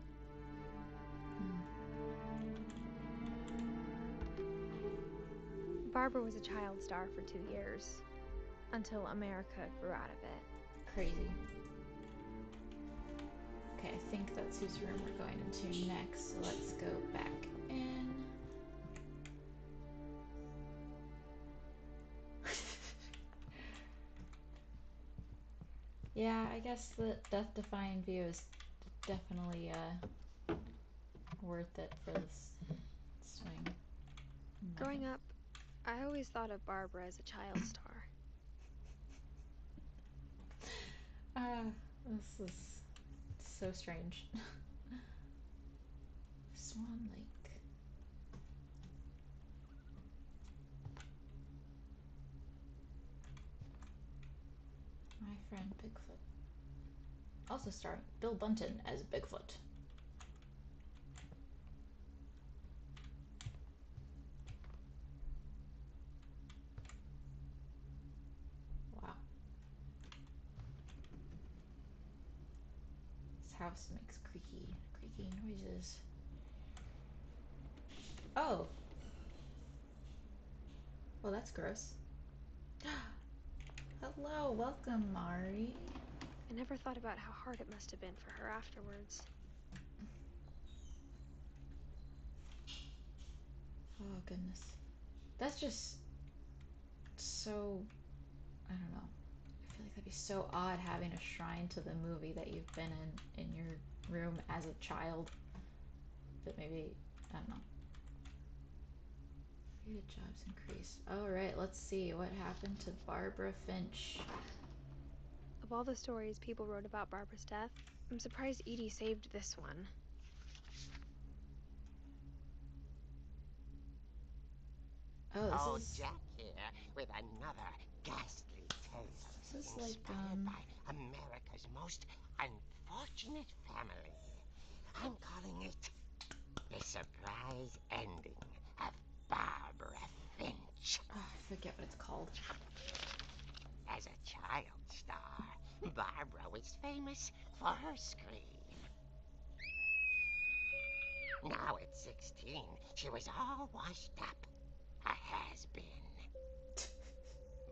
C: Barbara was a child star for 2 years, until America grew out of it.
A: Crazy. Okay, I think that's whose room we're going into next, so let's go back in. Yeah, I guess the death-defying view is definitely worth it for this swing.
C: Growing up, I always thought of Barbara as a child star.
A: This is so strange. Swan Lake. My Friend Bigfoot. Also starring Bill Bunton as Bigfoot. Wow. This house makes creaky noises. Oh. Well, that's gross. Hello, welcome, Mari.
C: I never thought about how hard it must have been for her afterwards.
A: Oh, goodness. That's just so... I don't know. I feel like that'd be so odd having a shrine to the movie that you've been in your room as a child. But maybe... I don't know. Created jobs increase. Alright, let's see. What happened to Barbara Finch?
C: Of all the stories people wrote about Barbara's death, I'm surprised Edie saved this one.
A: Oh, this is...
G: Jack here with another ghastly tale.
A: This is like,
G: inspired by America's most unfortunate family. I'm calling it The Surprise Ending of Barbara Finch.
A: Oh, I forget what it's called.
G: As a child star, Barbara was famous for her scream. Now at 16, she was all washed up. A has-been.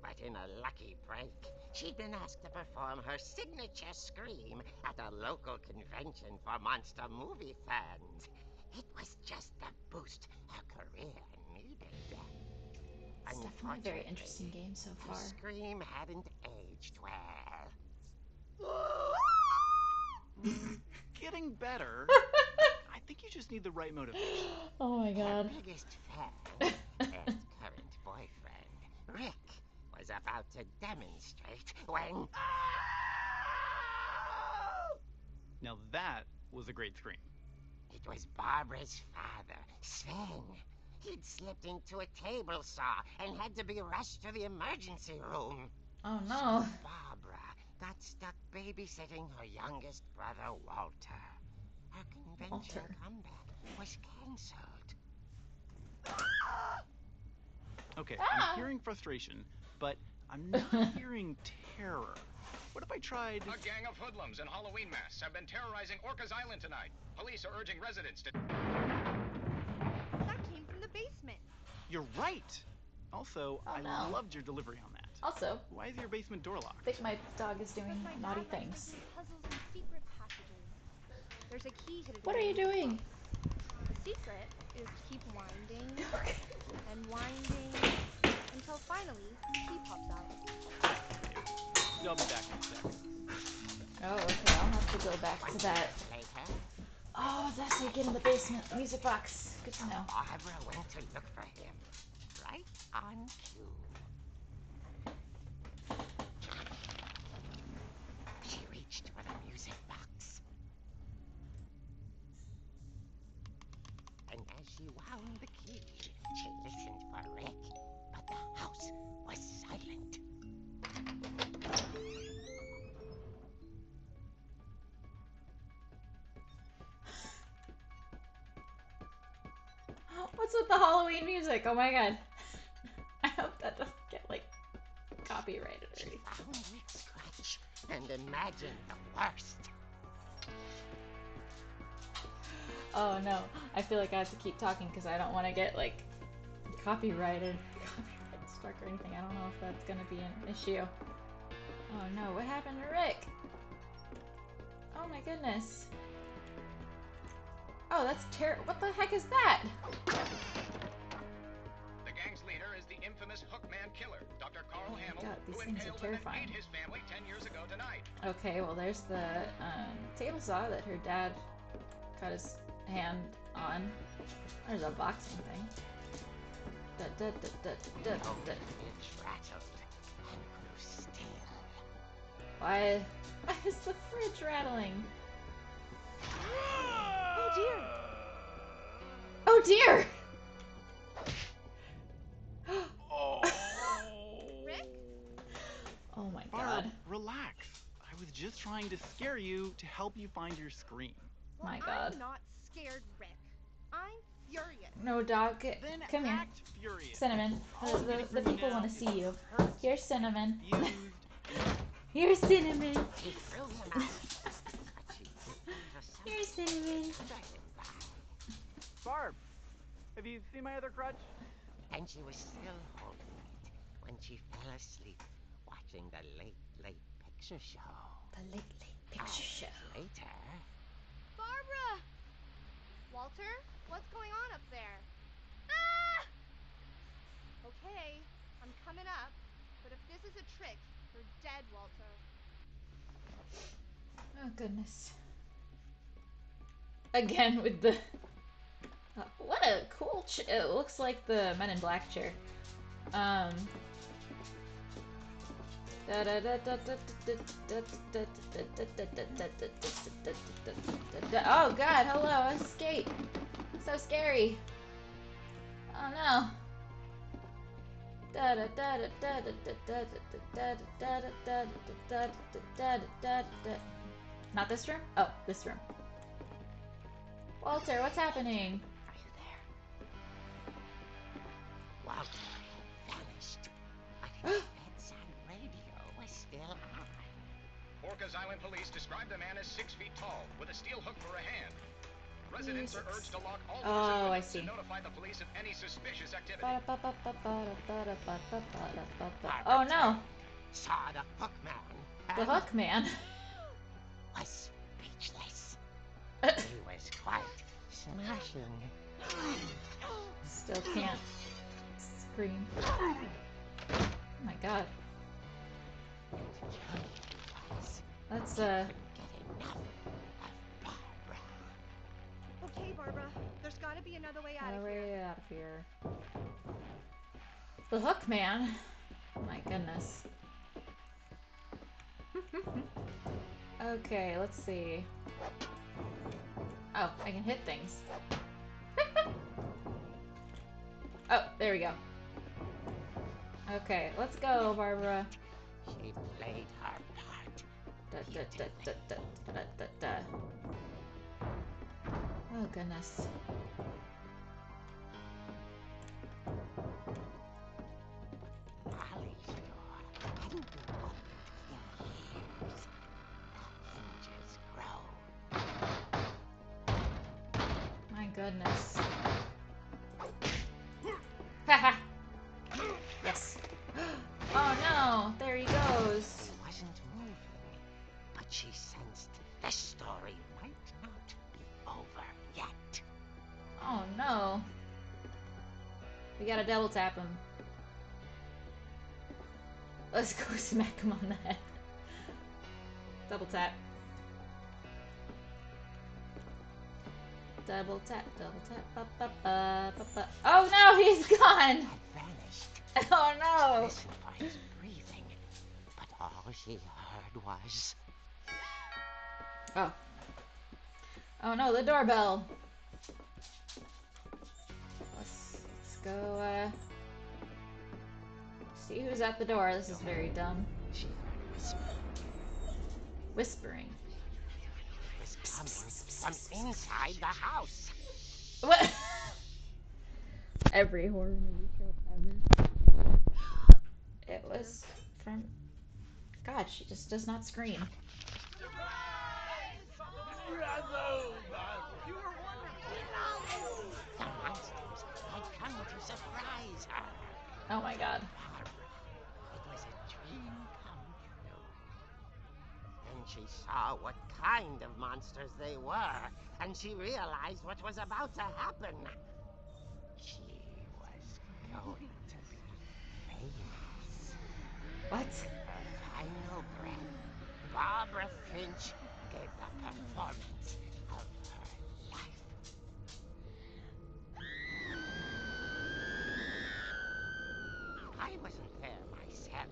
G: But in a lucky break, she'd been asked to perform her signature scream at a local convention for monster movie fans. It was just the boost her career needed.
A: It's definitely a very interesting game so far.
G: The scream hadn't aged well.
H: Getting better. I think you just need the right motivation.
A: Oh my god.
G: Her biggest fan and current boyfriend, Rick, was about to demonstrate when...
H: Now that was a great scream.
G: It was Barbara's father, Sven. He'd slipped into a table saw and had to be rushed to the emergency room.
A: Oh no.
G: So Barbara got stuck babysitting her youngest brother, Walter. Her convention comeback was cancelled.
H: Okay, I'm hearing frustration, but I'm not hearing terror. What if I tried...
I: A gang of hoodlums in Halloween masks have been terrorizing Orcas Island tonight. Police are urging residents to...
F: That came from the basement.
H: You're right! Also,
A: Oh,
H: I
A: no.
H: loved your delivery on that.
A: Also,
H: Why is your basement door
A: I
H: locked?
A: think my dog is doing
F: Because my
A: naughty
F: dad likes to
A: things.
F: do puzzles and secret passages. There's a key hidden.
A: What are you doing?
F: The secret is to keep winding and winding until finally the key pops out.
H: Yeah, I'll be back in a sec.
A: Oh, okay, I'll have to go back to that.
G: Later,
A: Oh, that's how you get in the basement. Music box. Good to know.
G: Barbara went to look for him. Right on cue. She reached for the music box. And as she wound the key, she listened for Rick, but the house was silent.
A: What's with the Halloween music? Oh my god. I hope that doesn't get, like, copyrighted or
G: She
A: anything.
G: found Rick's scratch and imagined the worst.
A: Oh no. I feel like I have to keep talking because I don't want to get, like, copyright struck or anything. I don't know if that's gonna be an issue. Oh no, what happened to Rick? Oh my goodness. Oh, that's terrible. What the heck is that?
I: The gang's leader is the infamous Hookman killer, Dr. Carl Hamill,
A: God, these
I: who
A: things are
I: impaled and then
A: terrifying.
I: ate his family 10 years ago tonight.
A: Okay, well there's the table saw that her dad cut his hand on. There's a boxing thing.
G: Finch rattled and grew still.
A: Why is the fridge rattling?
F: Oh dear!
A: Oh dear!
F: Rick?
A: Oh my
H: Barb,
A: god.
H: relax. I was just trying to scare you to help you find your scream.
F: Well,
A: My god.
F: I'm not scared, Rick. I'm furious.
A: No, dog.
H: Then
A: Come here.
H: act furious.
A: Cinnamon.
H: All I'm getting
A: The
H: from you
A: people
H: now
A: want to
H: is
A: see you.
H: hurt,
A: Here's Cinnamon.
H: confused, and
A: Here's Cinnamon.
G: She threw him out, but she did for something
A: Here's Cinnamon.
G: extra in that.
H: Barb, have you seen my other crutch?
G: And she was still holding it when she fell asleep watching the Late Late Picture Show.
A: The Late Late Picture Show.
G: Hours later,
F: Barbara! Walter, what's going on up there? Ah! Okay, I'm coming up. But if this is a trick, you're dead, Walter.
A: Oh goodness. Again with the... what a cool it looks like the Men in Black chair. Oh god, hello, escape. So scary. Oh no. Not this room? Oh, this room. Walter, what's happening?
G: are you there? Walter had vanished, but his bedside radio was still on.
I: Orcas Island police describe the man as 6 feet tall, with a steel hook for a hand. Residents are urged to lock all doors and
A: Oh, I
I: windows
A: see.
I: and notify the police of any suspicious activity.
A: Oh no,
G: Saw the Hookman.
A: the
G: and
A: Hook Man.
G: was speechless. He was quite smashing.
A: Still can't scream. Oh my god. That's
G: Get enough of Barbara.
F: Okay, Barbara, there's gotta be another way out of here.
A: way out of here. The Hook Man. My goodness. Okay, let's see. Oh, I can hit things. Oh, there we go. Okay, let's go, Barbara.
G: She played her part.
A: Oh, goodness.
G: Molly's door hadn't been opened in years. The hinges grow.
A: My goodness. Haha! Yes. Oh no! There he goes.
G: He wasn't moving, but she sensed this story might not be over yet.
A: Oh no. We gotta double tap him. Let's go smack him on the head. Double tap. Double tap, double tap. Ba, ba, ba, ba, ba. Oh no, he's gone!
G: Had vanished.
A: Oh no!
G: Listened for his breathing, but all she heard was
A: Oh. Oh no, the doorbell. Let's go, see who's at the door. This is very dumb.
G: she heard whispering.
A: Whispering.
G: It was coming from inside the house.
A: What? Every horror movie trope ever. It was from... God, she just does not scream.
G: The monsters had come to surprise her.
A: Oh my god.
G: Barbara, it was a dream come true. Then she saw what kind of monsters they were, and she realized what was about to happen. She was going to be
A: What?
G: Her final breath, Barbara Finch gave the performance of her life. I wasn't there myself,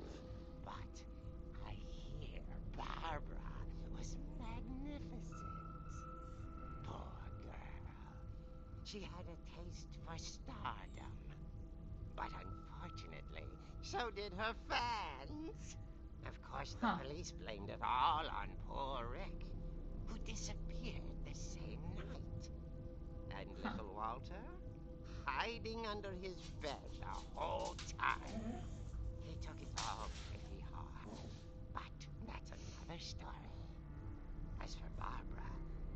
G: but I hear Barbara was magnificent. Poor girl. She had a taste for stardom. But unfortunately, so did her fans. Of course, the police blamed it all on poor Rick, who disappeared the same night. And little Walter, hiding under his bed the whole time. He took it all pretty hard, but that's another story. As for Barbara,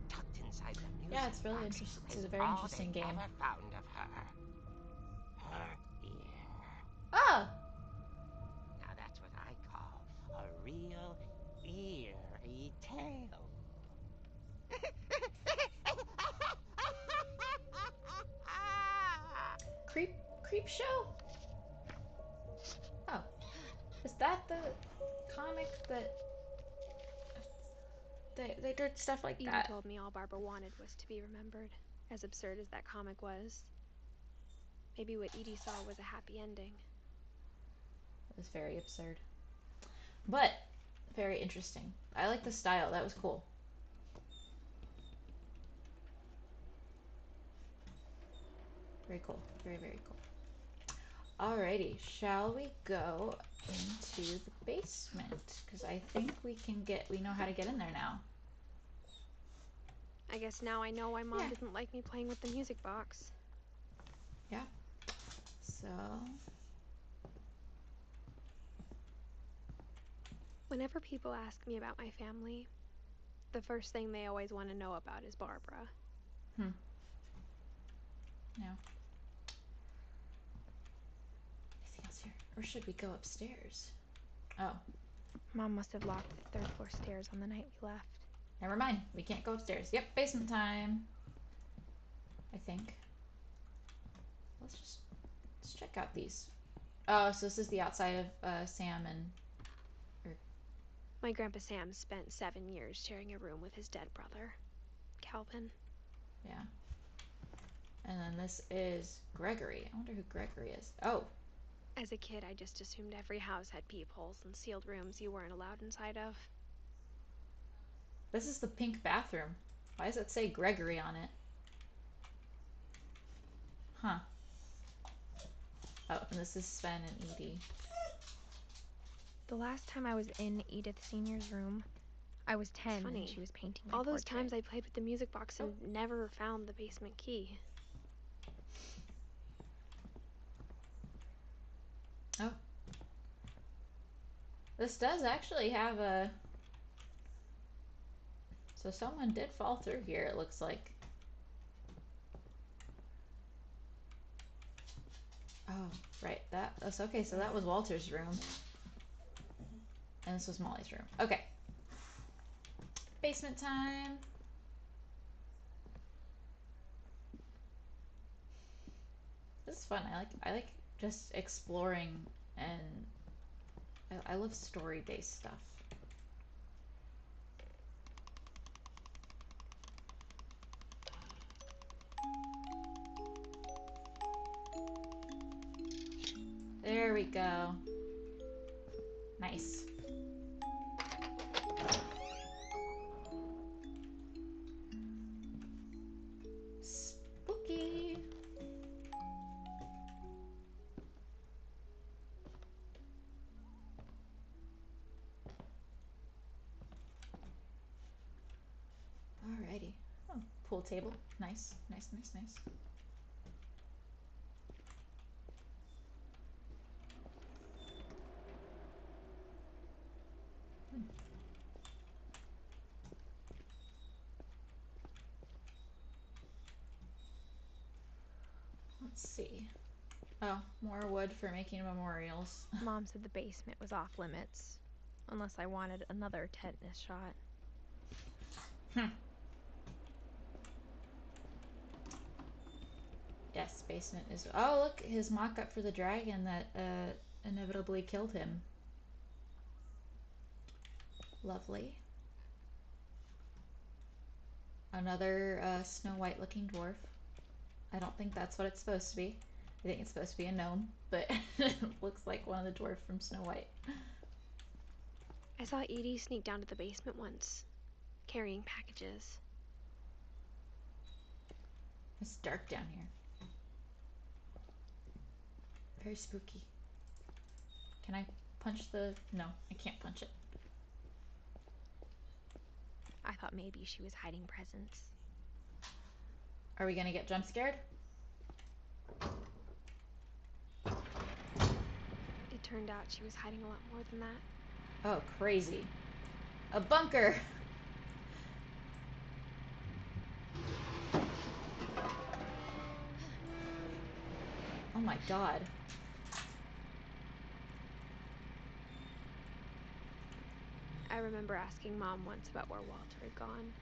G: tucked inside the music
A: Yeah, it's really
G: box
A: interesting. It's
G: is
A: a very
G: all
A: interesting
G: they
A: game.
G: ever found of her. Her ear.
A: Oh!
G: Now that's what I call a real eerie tale.
A: Creep show? Oh. Is that the comic that they did stuff like
C: Edie
A: that?
C: told me all Barbara wanted was to be remembered, as absurd as that comic was. Maybe what Edie saw was a happy ending.
A: It was very absurd. But very interesting. I like the style. That was cool. Very cool. Very, very cool. Alrighty, shall we go into the basement? Because I think we know how to get in there now.
C: I guess now I know why Mom didn't like me playing with the music box.
A: Yeah. So...
C: Whenever people ask me about my family, the first thing they always want to know about is Barbara.
A: Yeah. Anything else here? Or should we go upstairs? Oh.
C: Mom must have locked the third floor stairs on the night we left.
A: Never mind. We can't go upstairs. Yep, basement time. I think. Let's check out these. Oh, so this is the outside of Sam and...
C: My Grandpa Sam spent 7 years sharing a room with his dead brother, Calvin.
A: Yeah. And then this is Gregory. I wonder who Gregory is. Oh.
C: As a kid, I just assumed every house had peepholes and sealed rooms you weren't allowed inside of.
A: This is the pink bathroom. Why does it say Gregory on it? Huh. Oh, and this is Sven and Edie.
C: The last time I was in Edith Sr.'s room, I was 10 and she was painting my portrait. All those times I played with the music box and never found the basement key.
A: Oh. This does actually have a... So someone did fall through here, it looks like. Oh, right. That's okay. So that was Walter's room. And this was Molly's room. Okay. Basement time. This is fun. I like just exploring, and I love story-based stuff. There we go. Nice. Spooky. Alrighty. Oh, pool table. Nice, nice, nice, nice. Let's see. Oh, more wood for making memorials.
C: Mom said the basement was off limits, unless I wanted another tetanus shot.
A: Yes, basement is... Oh, look, his mock-up for the dragon that inevitably killed him. Lovely. Another Snow White looking dwarf. I don't think that's what it's supposed to be. I think it's supposed to be a gnome, but it looks like one of the dwarfs from Snow White.
C: I saw Edie sneak down to the basement once, carrying packages.
A: It's dark down here. Very spooky. Can I punch the... No, I can't punch it.
C: I thought maybe she was hiding presents.
A: Are we gonna get jump scared?
C: It turned out she was hiding a lot more than that.
A: Oh, crazy. A bunker! Oh my god.
C: I remember asking Mom once about where Walter had gone.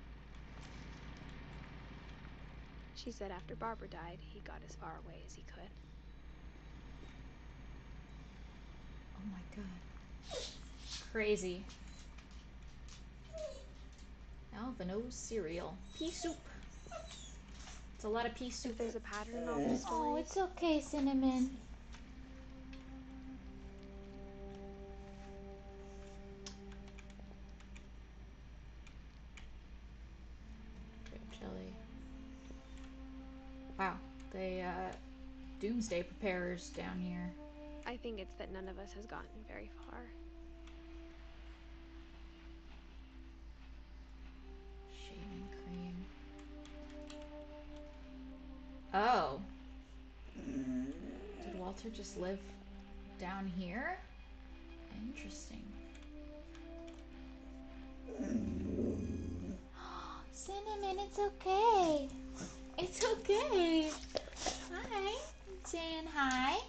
C: She said after Barbara died, he got as far away as he could.
A: Oh my god. Crazy. Alvino's cereal. Pea soup. It's a lot of pea soup.
C: If there's a pattern in all these stories...
A: Oh, it's okay, Cinnamon. Grape jelly. Wow, they doomsday preparers down here.
C: I think it's that none of us has gotten very far.
A: Shaving cream. Oh. Did Walter just live down here? Interesting. Cinnamon, it's okay. It's okay. Hi. Saying hi.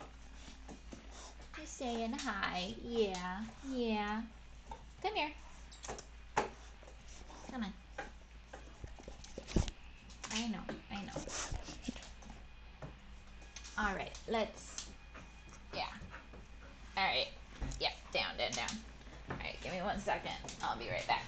A: You're saying hi. Yeah. Yeah. Come here. Come on. I know. I know. Alright, let's... Yeah. Alright. Yep, down. Alright, give me 1 second. I'll be right back.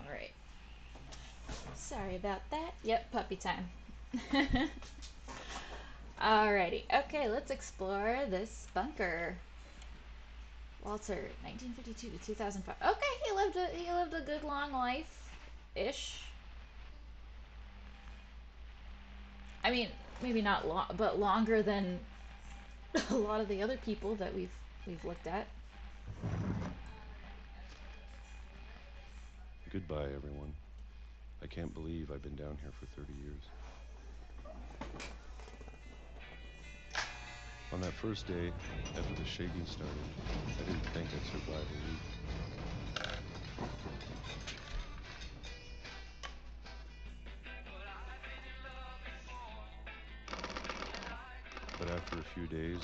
A: Alright. Sorry about that. Yep, puppy time. Alrighty. Okay, let's explore this bunker. Walter, 1952 to 2005. Okay, he lived a good long life-ish. I mean, maybe not long, but longer than a lot of the other people that we've looked at.
J: Goodbye, everyone. I can't believe I've been down here for 30 years. On that first day, after the shaking started, I didn't think I'd survive a week. But after a few days,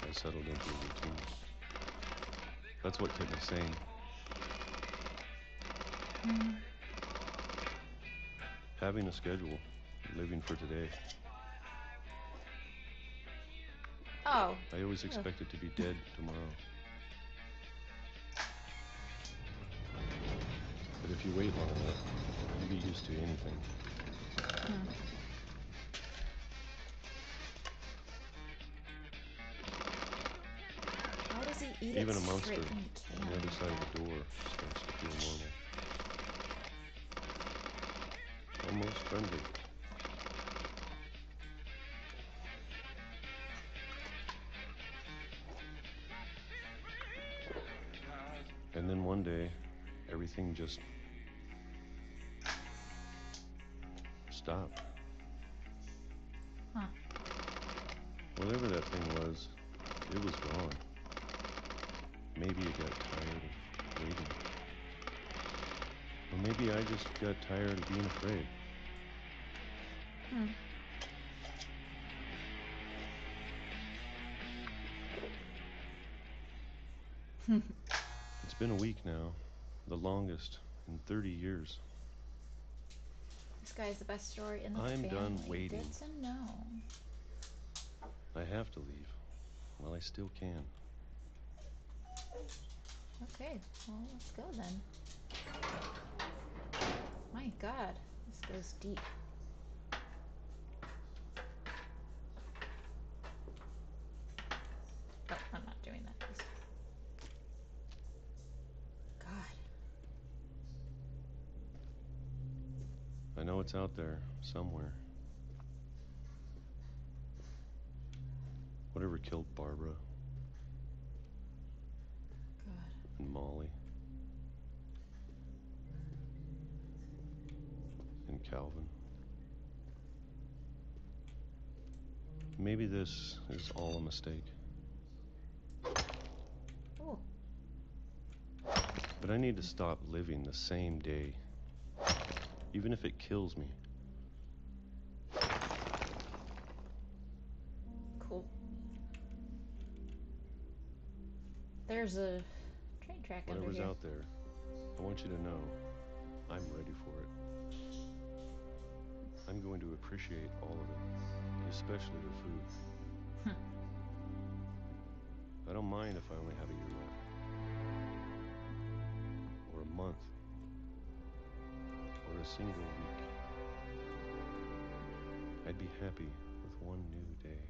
J: I settled into a routine. That's what kept me sane. Having a schedule, living for today.
A: Oh.
J: I always expected to be dead tomorrow. But if you wait long enough, you get used to anything.
A: How does he eat
J: Even
A: it
J: a monster
A: straight from the
J: on
A: can
J: the other
A: like
J: side
A: that?
J: of the door starts to feel normal. Almost friendly. And then one day, everything just stopped.
A: Huh.
J: Whatever that thing was, it was gone. Maybe it got tired of waiting. Or maybe I just got tired of being afraid. It's been a week now, the longest in 30 years.
A: This guy's the best story in the
J: I'm
A: family.
J: done waiting.
A: Good to know.
J: I have to leave. Well, I still can.
A: Okay, well, let's go then. My God, this goes deep. Oh, I'm not doing that. Please. God.
J: I know it's out there, somewhere. Whatever killed Barbara.
A: God.
J: And Molly. And Calvin. Maybe this is all a mistake.
A: Oh.
J: But I need to stop living the same day. Even if it kills me.
A: Cool. There's a train track under
J: Whatever's
A: here.
J: out there, I want you to know I'm ready for it. I'm going to appreciate all of it, especially the food. I don't mind if I only have a year left. Or a month. Or a single week. I'd be happy with one new day.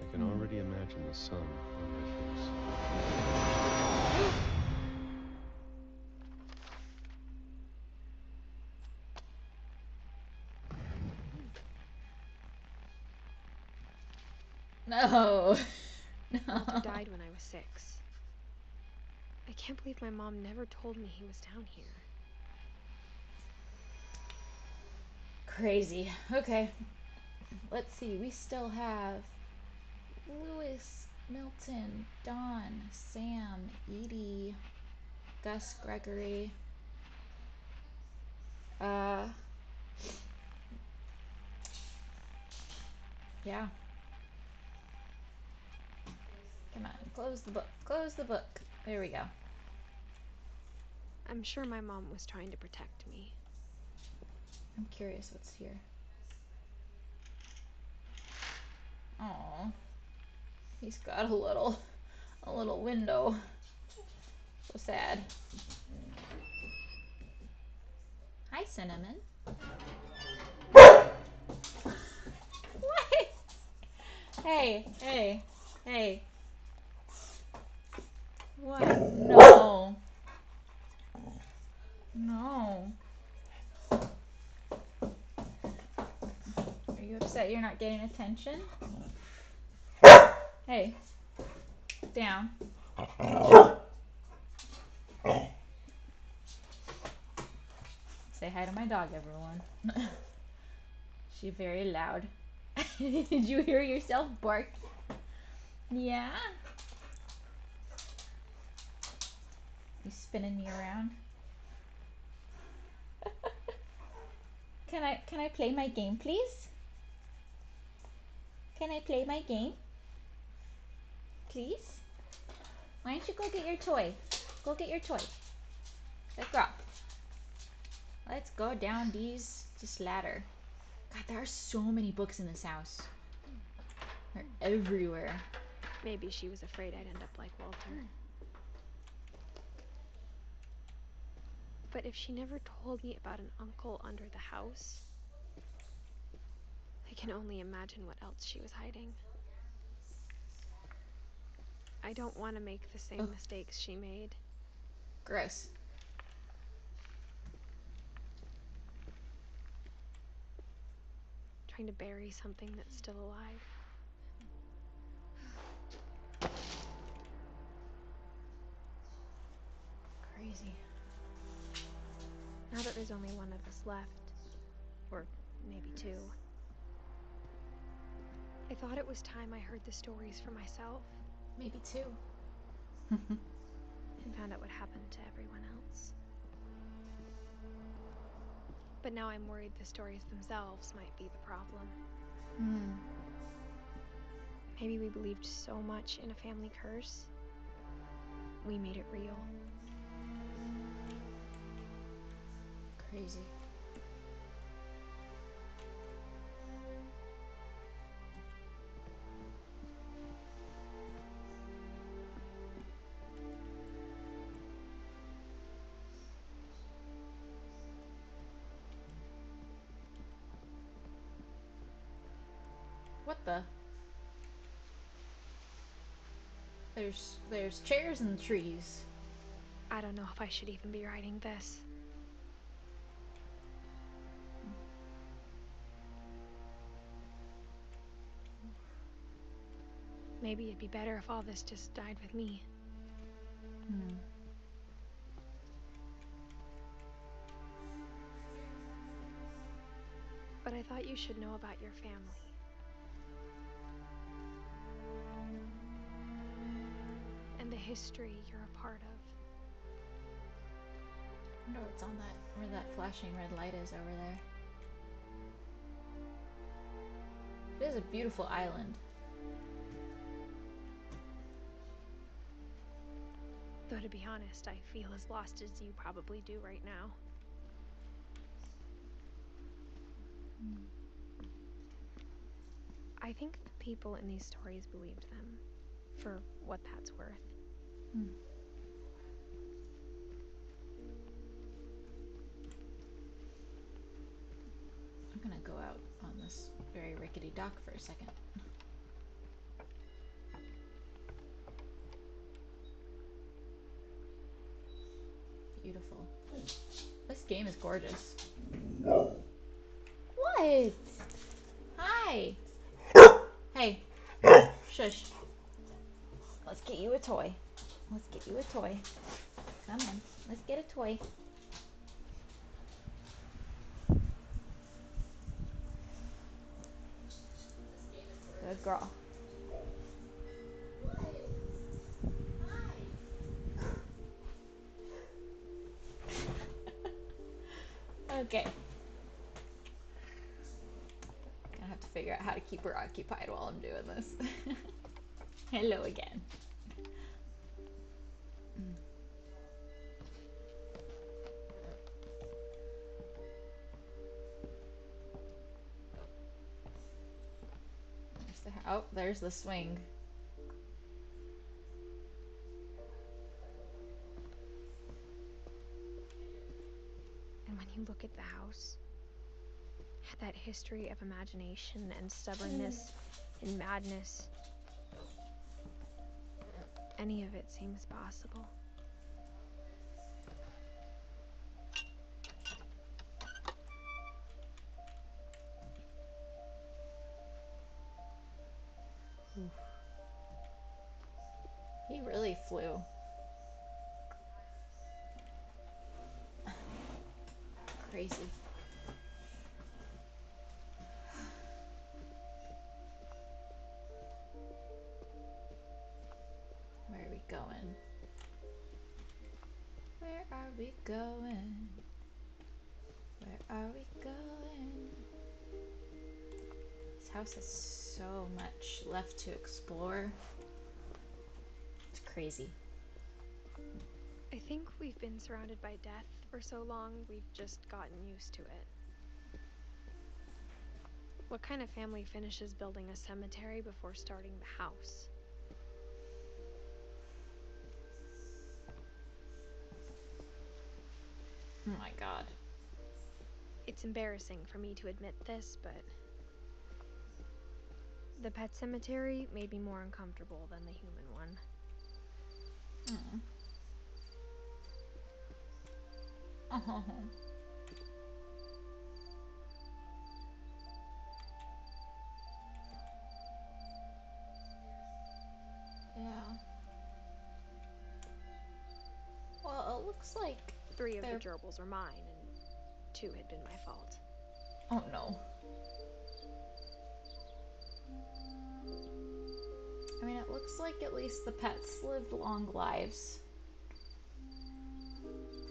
J: I can already imagine the sun on my face.
A: No.
C: Walter died when I was 6. I can't believe my mom never told me he was down here.
A: Crazy. Okay. Let's see. We still have Lewis, Milton, Dawn, Sam, Edie, Gus, Gregory. Yeah. Come on, close the book. Close the book. There we go.
C: I'm sure my mom was trying to protect me.
A: I'm curious what's here. Aww. He's got a little window. So sad. Hi, Cinnamon. What? Hey, hey, hey. What? No. No. Are you upset you're not getting attention? Hey. Down. Say hi to my dog, everyone. She's very loud. Did you hear yourself bark? Yeah? You spinning me around? Can I play my game, please? Can I play my game? Please? Why don't you go get your toy? Go get your toy. Let's go. Let's go down this ladder. God, there are so many books in this house. They're everywhere.
C: Maybe she was afraid I'd end up like Walter. But if she never told me about an uncle under the house, I can only imagine what else she was hiding. I don't want to make the same mistakes she made.
A: Gross.
C: Trying to bury something that's still alive.
A: Crazy.
C: Now that there's only one of us left, or maybe 2, I thought it was time I heard the stories for myself.
A: Maybe two.
C: And found out what happened to everyone else. But now I'm worried the stories themselves might be the problem. Maybe we believed so much in a family curse, we made it real.
A: Crazy. What the? There's chairs and trees.
C: I don't know if I should even be writing this. Maybe it'd be better if all this just died with me. But I thought you should know about your family. And the history you're a part of.
A: I wonder what's on that, where that flashing red light is over there. It is a beautiful island.
C: Though to be honest, I feel as lost as you probably do right now. I think the people in these stories believed them, for what that's worth.
A: I'm gonna go out on this very rickety dock for a second. Beautiful. This game is gorgeous. What? Hi. Hey. Shush. Let's get you a toy. Let's get you a toy. Come on. Let's get a toy. Good girl. Okay. Gonna have to figure out how to keep her occupied while I'm doing this. Hello again. Oh, there's the swing.
C: And when you look at the house, that history of imagination and stubbornness and madness, any of it seems possible.
A: He really flew. Crazy. Where are we going? Where are we going? Where are we going? This house has so much left to explore. It's crazy.
C: I think we've been surrounded by death for so long, we've just gotten used to it. What kind of family finishes building a cemetery before starting the house?
A: Oh my god.
C: It's embarrassing for me to admit this, but the pet cemetery made me more uncomfortable than the human one.
A: Oh. Yeah. Well, it looks like
C: 3 of the gerbils are mine, and 2 had been my fault.
A: Oh no. I mean, it looks like at least the pets lived long lives.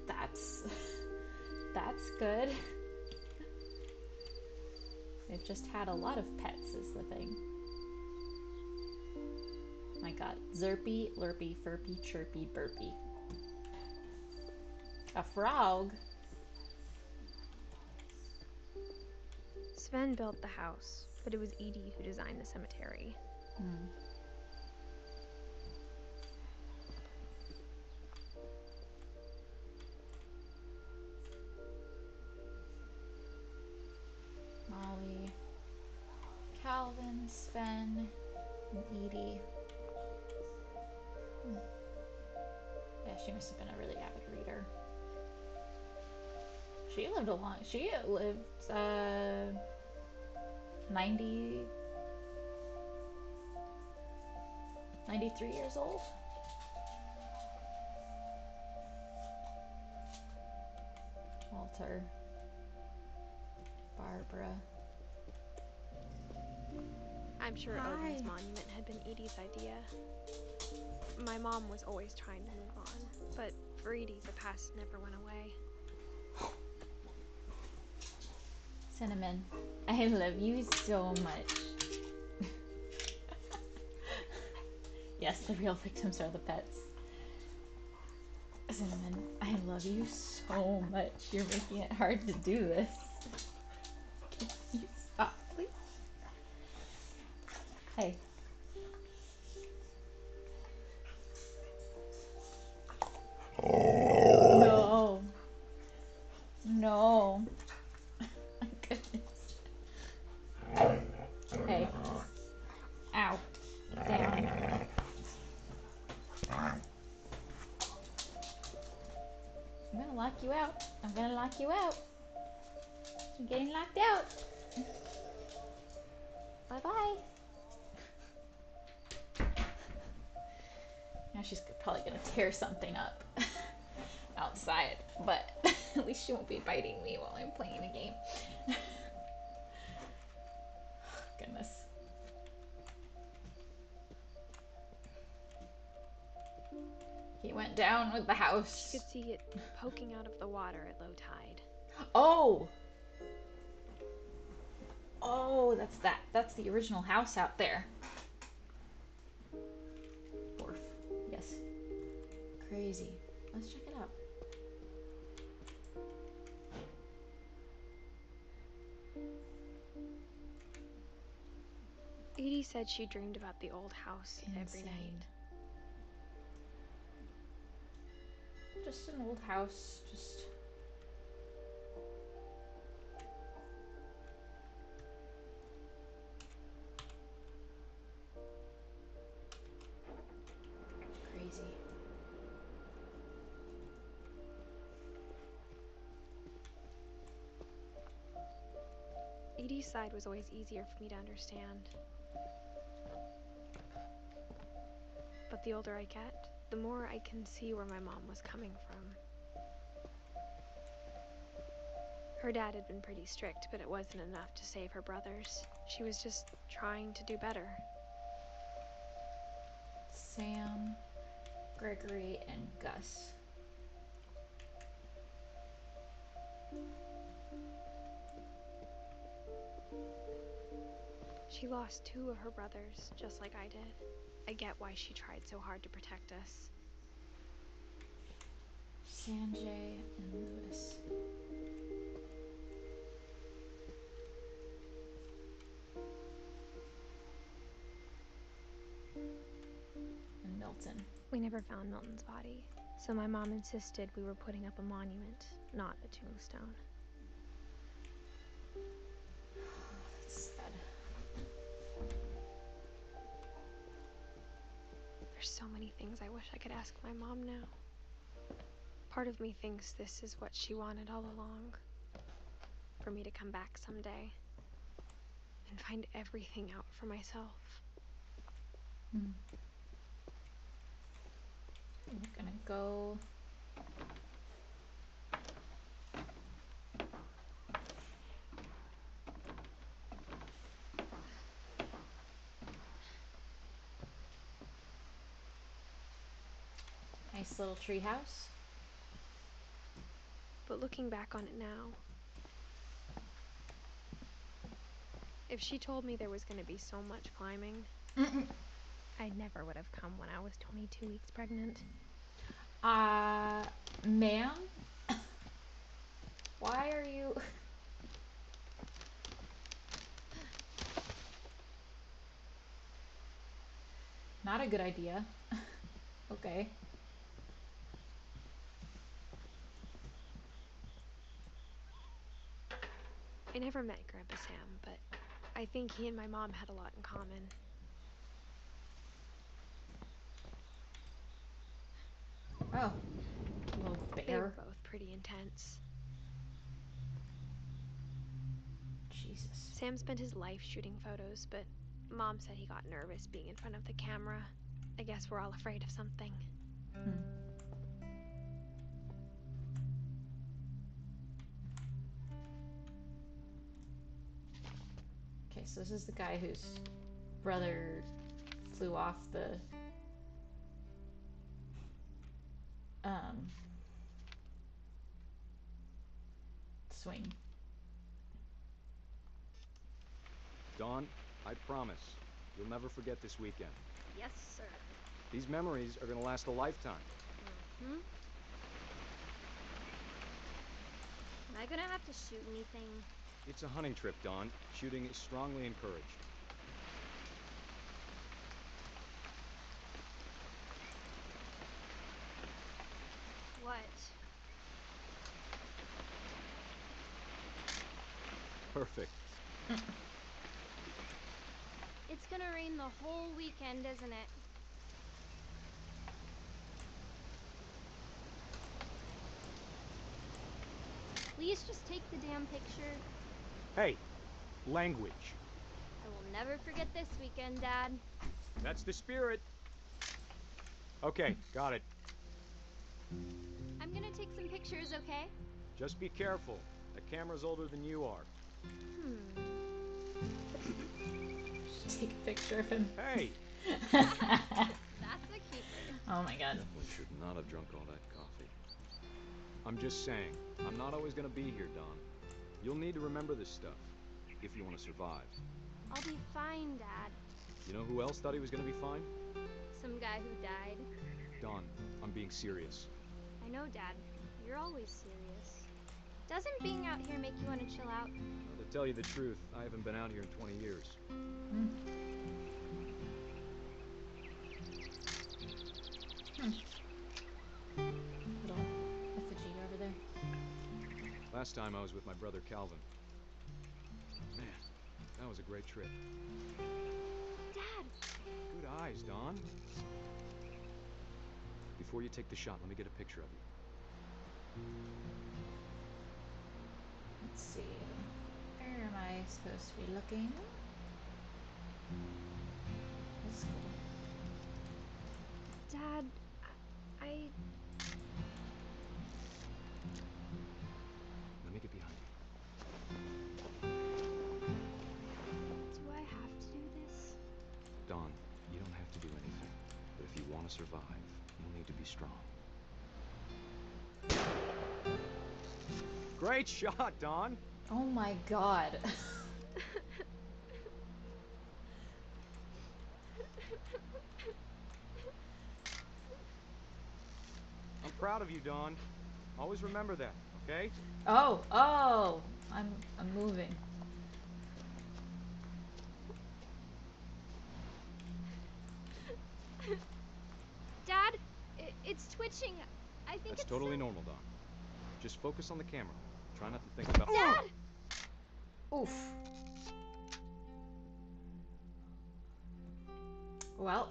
A: That's that's good. They've just had a lot of pets is the thing. My god. Zerpy, lurpy, furpy, chirpy, burpy. A frog?
C: Sven built the house, but it was Edie who designed the cemetery.
A: Hmm. Molly, Calvin, Sven, and Edie. Yeah, she must have been a really avid reader. She lived 93 years old. Walter, Barbara.
C: I'm sure Odin's monument had been Edie's idea. My mom was always trying to move on, but for Edie, the past never went away.
A: Cinnamon, I love you so much. Yes, the real victims are the pets. Cinnamon, I love you so much. You're making it hard to do this. Can you stop, please? Hey. No. No. My goodness. Hey. Ow. Down. I'm gonna lock you out. I'm gonna lock you out. You're getting locked out. Bye-bye. Now she's probably gonna tear something up outside, but at least she won't be biting me while I'm playing a game. Goodness. He went down with the house.
C: She could see it poking out of the water at low tide.
A: Oh! Oh, that's the original house out there. Wharf. Yes. Crazy. Let's check it out.
C: Edie said she dreamed about the old house every night.
A: Just an old house, just... crazy.
C: Edie's side was always easier for me to understand. But the older I get, the more I can see where my mom was coming from. Her dad had been pretty strict, but it wasn't enough to save her brothers. She was just trying to do better.
A: Sam, Gregory, and Gus.
C: She lost 2 of her brothers, just like I did. I get why she tried so hard to protect us.
A: Sanjay and Lewis. And Milton.
C: We never found Milton's body, so my mom insisted we were putting up a monument, not a tombstone.
A: That's sad.
C: There's so many things I wish I could ask my mom now. Part of me thinks this is what she wanted all along. For me to come back someday and find everything out for myself.
A: I'm gonna go... Nice little tree house.
C: But looking back on it now, if she told me there was going to be so much climbing, I never would have come when I was 22 weeks pregnant.
A: Ma'am? Why are you... Not a good idea. Okay.
C: I never met Grandpa Sam, but I think he and my mom had a lot in common.
A: Oh. Little bear.
C: They were both pretty intense.
A: Jesus.
C: Sam spent his life shooting photos, but Mom said he got nervous being in front of the camera. I guess we're all afraid of something.
A: Okay, so this is the guy whose brother flew off the swing.
K: Dawn, I promise, you'll never forget this weekend.
F: Yes, sir.
K: These memories are gonna last a lifetime.
F: Hmm? Am I gonna have to shoot anything?
K: It's a hunting trip, Dawn. Shooting is strongly encouraged.
F: What?
K: Perfect.
F: It's gonna rain the whole weekend, isn't it? Please just take the damn picture.
K: Hey, language.
F: I will never forget this weekend, Dad.
K: That's the spirit. Okay, got it.
F: I'm gonna take some pictures, okay?
K: Just be careful. The camera's older than you are.
A: Take a picture of him.
K: Hey!
F: That's a keeper.
A: Oh my god.
J: Definitely should not have drunk all that coffee.
K: I'm just saying, I'm not always gonna be here, Dawn. You'll need to remember this stuff, if you want to survive.
F: I'll be fine, Dad.
K: You know who else thought he was gonna be fine?
F: Some guy who died.
K: Dawn, I'm being serious.
F: I know, Dad. You're always serious. Doesn't being out here make you want to chill out?
K: Well, to tell you the truth, I haven't been out here in 20 years.
A: Little effigy over there.
K: Last time I was with my brother Calvin. Man, that was a great trip.
F: Dad!
K: Good eyes, Dawn. Before you take the shot, let me get a picture of you.
A: Let's see. Where am I supposed to be looking? That's cool.
C: Dad, I...
K: Let me get behind you.
C: Do I have to do this?
K: Dawn, you don't have to do anything. But if you want to survive, you'll need to be strong. Great shot, Dawn!
A: Oh my god.
K: I'm proud of you, Dawn. Always remember that, okay?
A: Oh, I'm moving.
F: Dad, it's twitching. I think
K: That's
F: it's
K: totally normal, Dawn. Just focus on the camera. Try not to think about...
F: Dad!
A: Oof. Well,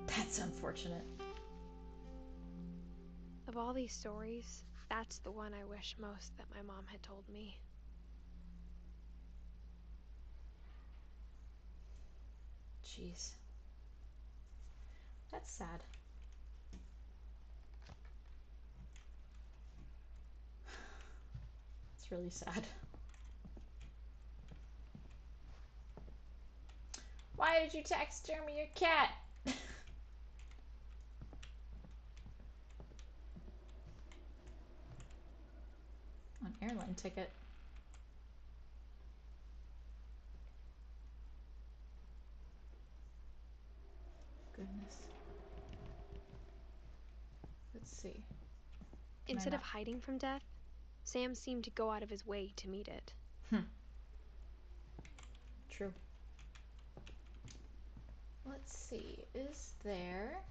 A: that's unfortunate.
C: Of all these stories, that's the one I wish most that my mom had told me.
A: Jeez. That's sad. It's really sad. Why did you taxidermy your cat? An airline ticket. Goodness. Let's see. Can I
C: Instead of
A: not-
C: hiding from death, Sam seemed to go out of his way to meet it.
A: True. Let's see. Is there...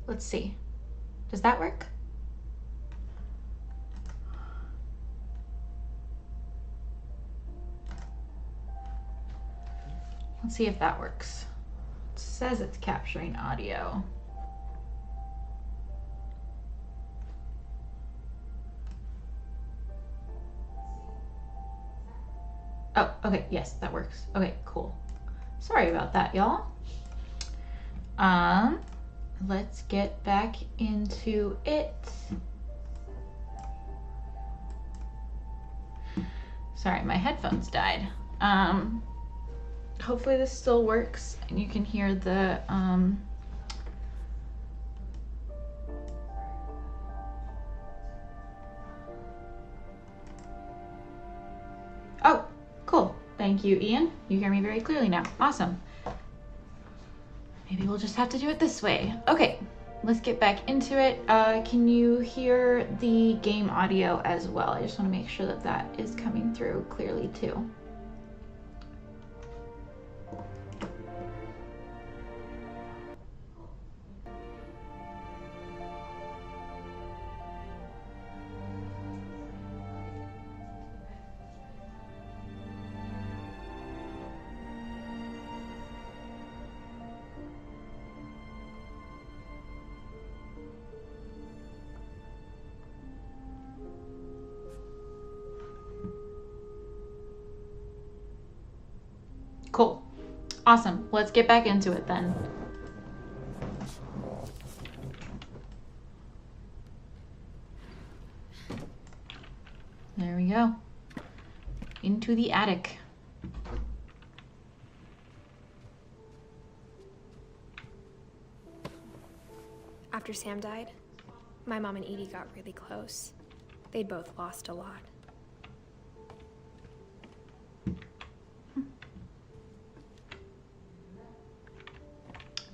A: Let's see. Does that work? Let's see if that works. It says it's capturing audio. Oh, okay, yes, that works. Okay, cool. Sorry about that, y'all. Let's get back into it. Sorry, my headphones died. Hopefully this still works and you can hear the Oh, cool. Thank you, Ian. You hear me very clearly now. Awesome. Maybe we'll just have to do it this way. Okay, let's get back into it. Can you hear the game audio as well? I just want to make sure that that is coming through clearly too. Cool. Awesome. Let's get back into it then. There we go. Into the attic.
C: After Sam died, my mom and Edie got really close. They'd both lost a lot.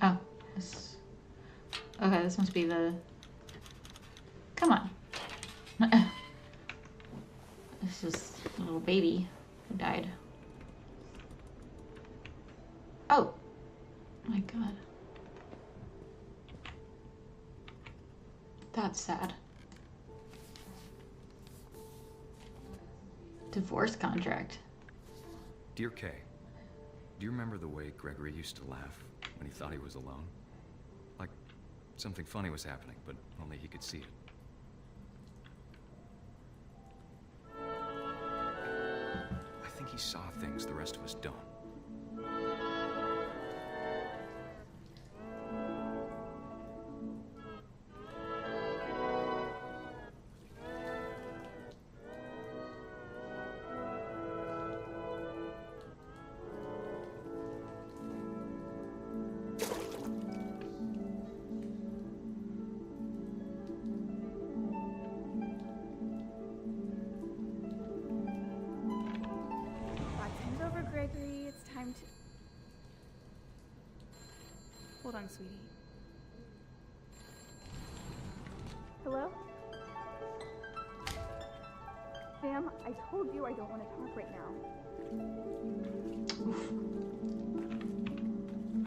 A: Oh, okay, this must be the... Come on. This is a little baby who died. Oh, my God. That's sad. Divorce contract.
L: Dear Kay, do you remember the way Gregory used to laugh when he thought he was alone? Like something funny was happening, but only he could see it. I think he saw things the rest of us don't.
M: Gregory, it's time to... Hold on, sweetie. Hello? Sam, I told you I don't want to talk right now.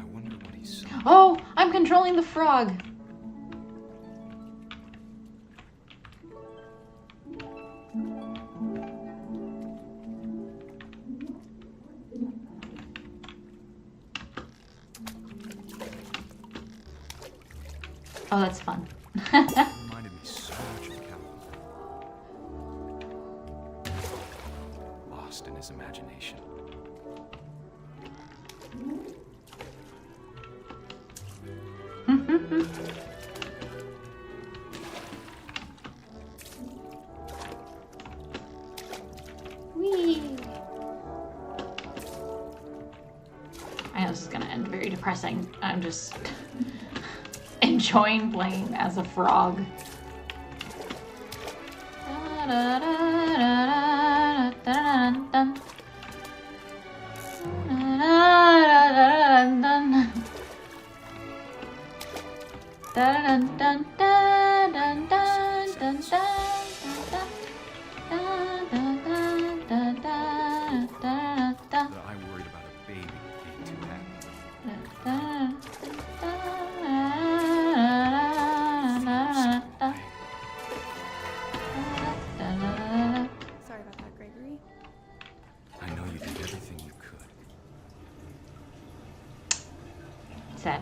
L: I wonder what he saw.
A: Oh, I'm controlling the frog. Oh, that's fun.
L: Reminded me so much of Calvin. Lost in his imagination.
A: Whee! I know this is gonna end very depressing. I'm just enjoying playing as a frog.
L: I worried about a baby being too happy.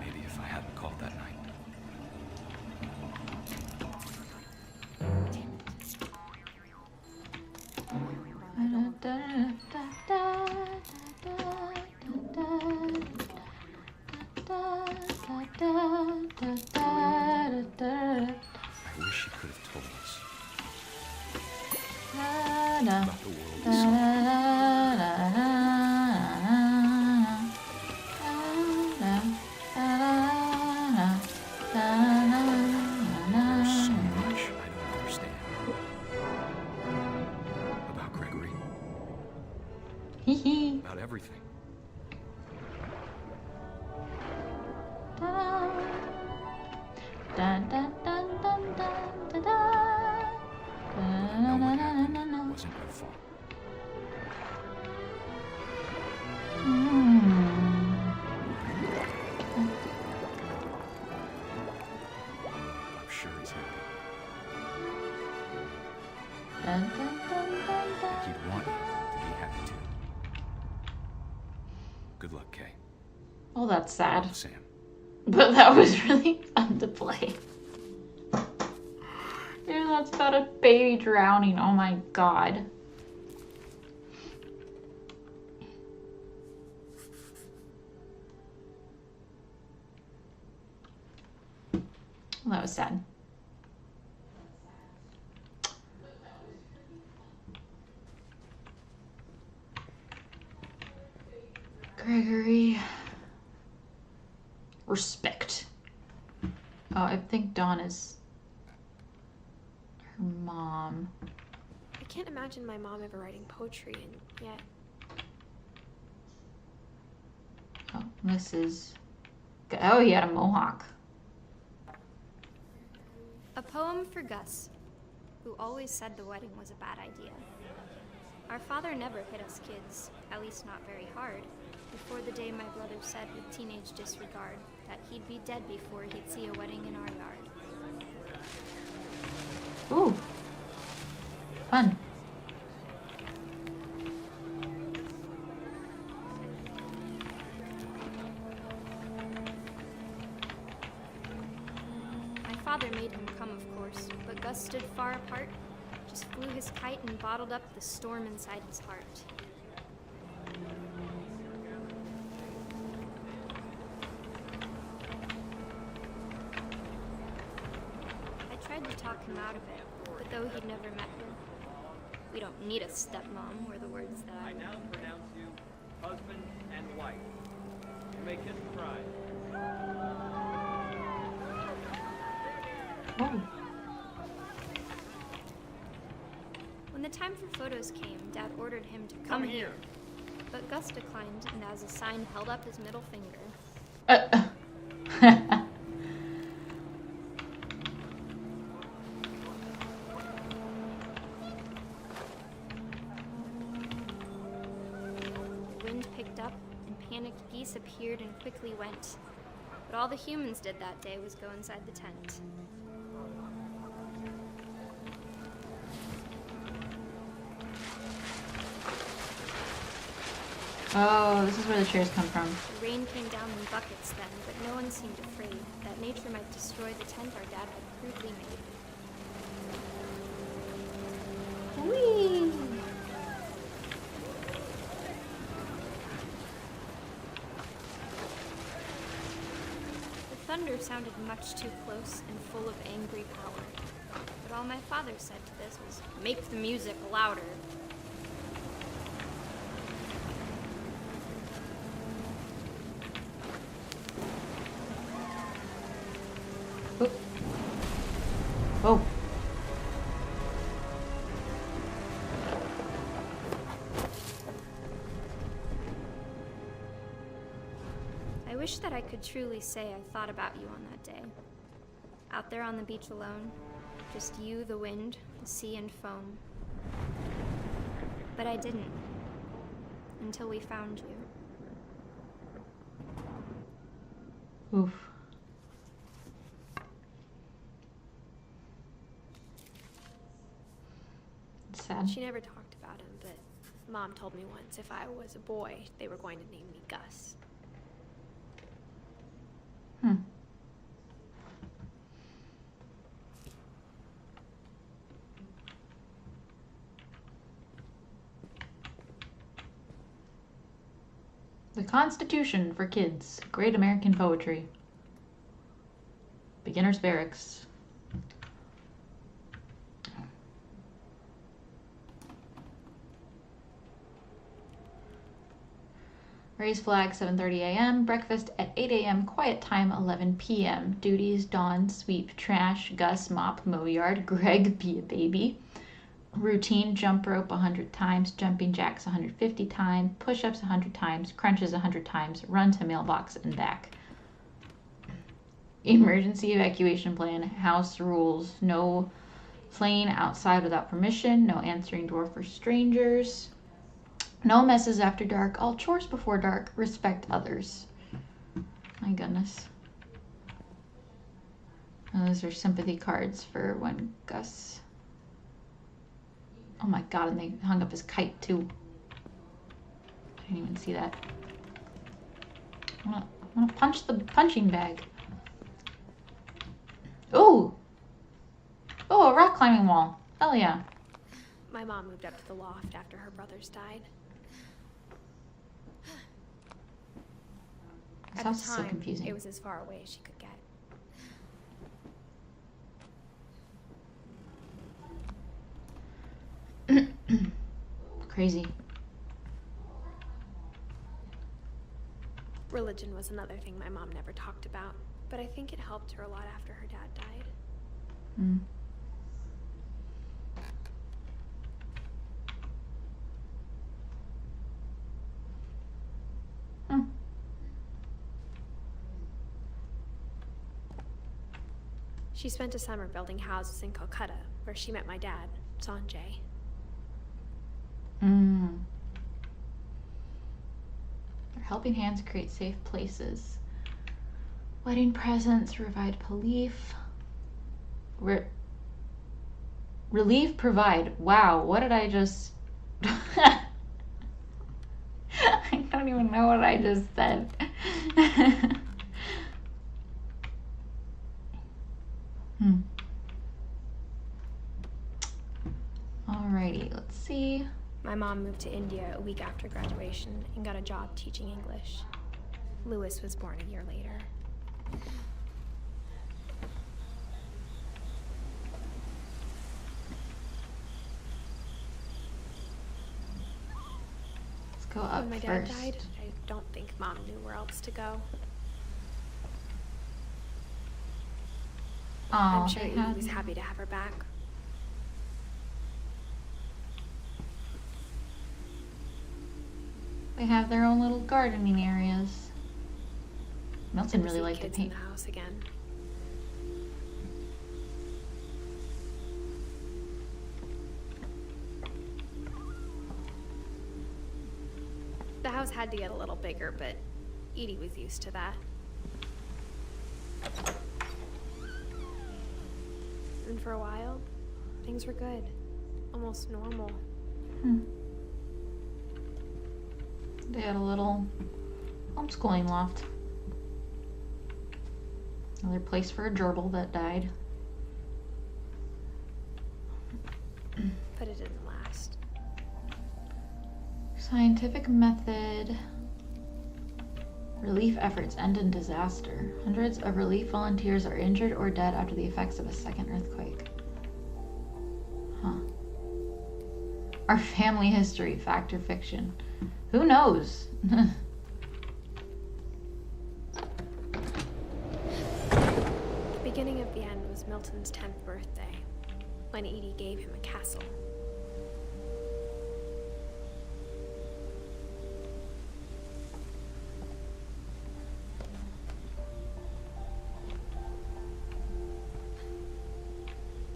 L: Maybe if I hadn't called that night. I wish she could have told us about the world we saw. There's so much I don't understand about Gregory. About everything. I know what happened wasn't your fault. I'm sure he's happy. I think he'd want you to be happy too. Good luck, Kay.
A: Oh, that's sad.
L: Sam.
A: But that was really fun to play. Dude, that's about a baby drowning. Oh my god. Well, that was sad. Gregory. Respect. Oh, I think Dawn is her mom.
C: I can't imagine my mom ever writing poetry, and yet...
A: Oh, Mrs. Oh, he had a mohawk.
N: A poem for Gus, who always said the wedding was a bad idea. Our father never hit us kids, at least not very hard, before the day my brother said with teenage disregard that he'd be dead before he'd see a wedding in our yard.
A: Ooh. Fun.
N: My father made him come, of course, but Gus stood far apart, just flew his kite and bottled up the storm inside his heart. I tried to talk him out of it, but though he'd never met her, we don't need a stepmom, were the words that I
O: now pronounce you husband and wife. You may kiss the bride.
N: When the time for photos came, Dad ordered him to come here. But Gus declined, and as a sign held up his middle finger. The wind picked up, and panicked geese appeared and quickly went. But all the humans did that day was go inside the tent.
A: Oh, this is where the chairs come from.
N: The rain came down in buckets then, but no one seemed afraid that nature might destroy the tent our dad had crudely made.
A: Whee!
N: The thunder sounded much too close and full of angry power. But all my father said to this was, "Make the music louder."
A: Oh.
N: I wish that I could truly say I thought about you on that day. Out there on the beach alone, just you, the wind, the sea, and foam. But I didn't. Until we found you.
A: Oof. Sad.
C: She never talked about him, but Mom told me once if I was a boy, they were going to name me Gus.
A: The Constitution for Kids. Great American Poetry. Beginner's Barracks. Raise flag 7:30 a.m. Breakfast at 8 a.m. Quiet time 11 p.m. Duties: Dawn, sweep, trash, Gus, mop, mow yard, Greg, be a baby. Routine: jump rope 100 times, jumping jacks 150 times, push-ups 100 times, crunches 100 times, run to mailbox and back. Emergency evacuation plan: house rules: no playing outside without permission, no answering door for strangers. No messes after dark. All chores before dark. Respect others. My goodness. Oh, those are sympathy cards for when Gus... Oh my god, and they hung up his kite too. I didn't even see that. I wanna punch the punching bag. Ooh! Oh, a rock climbing wall. Hell yeah.
C: My mom moved up to the loft after her brothers died.
A: This
C: At
A: house
C: the
A: is so
C: time,
A: confusing.
C: it was as far away as she could get.
A: Crazy.
C: Religion was another thing my mom never talked about, but I think it helped her a lot after her dad died.
A: Hmm.
C: She spent a summer building houses in Calcutta, where she met my dad, Sanjay.
A: Their helping hands create safe places. Wedding presents, provide relief. Relief provide. Wow, what did I just... I don't even know what I just said. Alrighty, let's see.
C: My mom moved to India a week after graduation and got a job teaching English. Lewis was born a year later.
A: Let's go up
C: When my dad
A: first.
C: died, I don't think Mom knew where else to go.
A: Oh,
C: I'm sure
A: they
C: Edie
A: had
C: was happy to have her back.
A: They have their own little gardening areas. Milton
C: And
A: really
C: see
A: liked to
C: kids
A: paint.
C: in the house again. The house had to get a little bigger, but Edie was used to that. And for a while, things were good. Almost normal.
A: They had a little homeschooling loft. Another place for a gerbil that died.
C: But it didn't last.
A: Scientific method. Relief efforts end in disaster. Hundreds of relief volunteers are injured or dead after the effects of a second earthquake. Huh. Our family history, fact or fiction? Who knows?
C: The beginning of the end was Milton's 10th birthday, when Edie gave him a castle.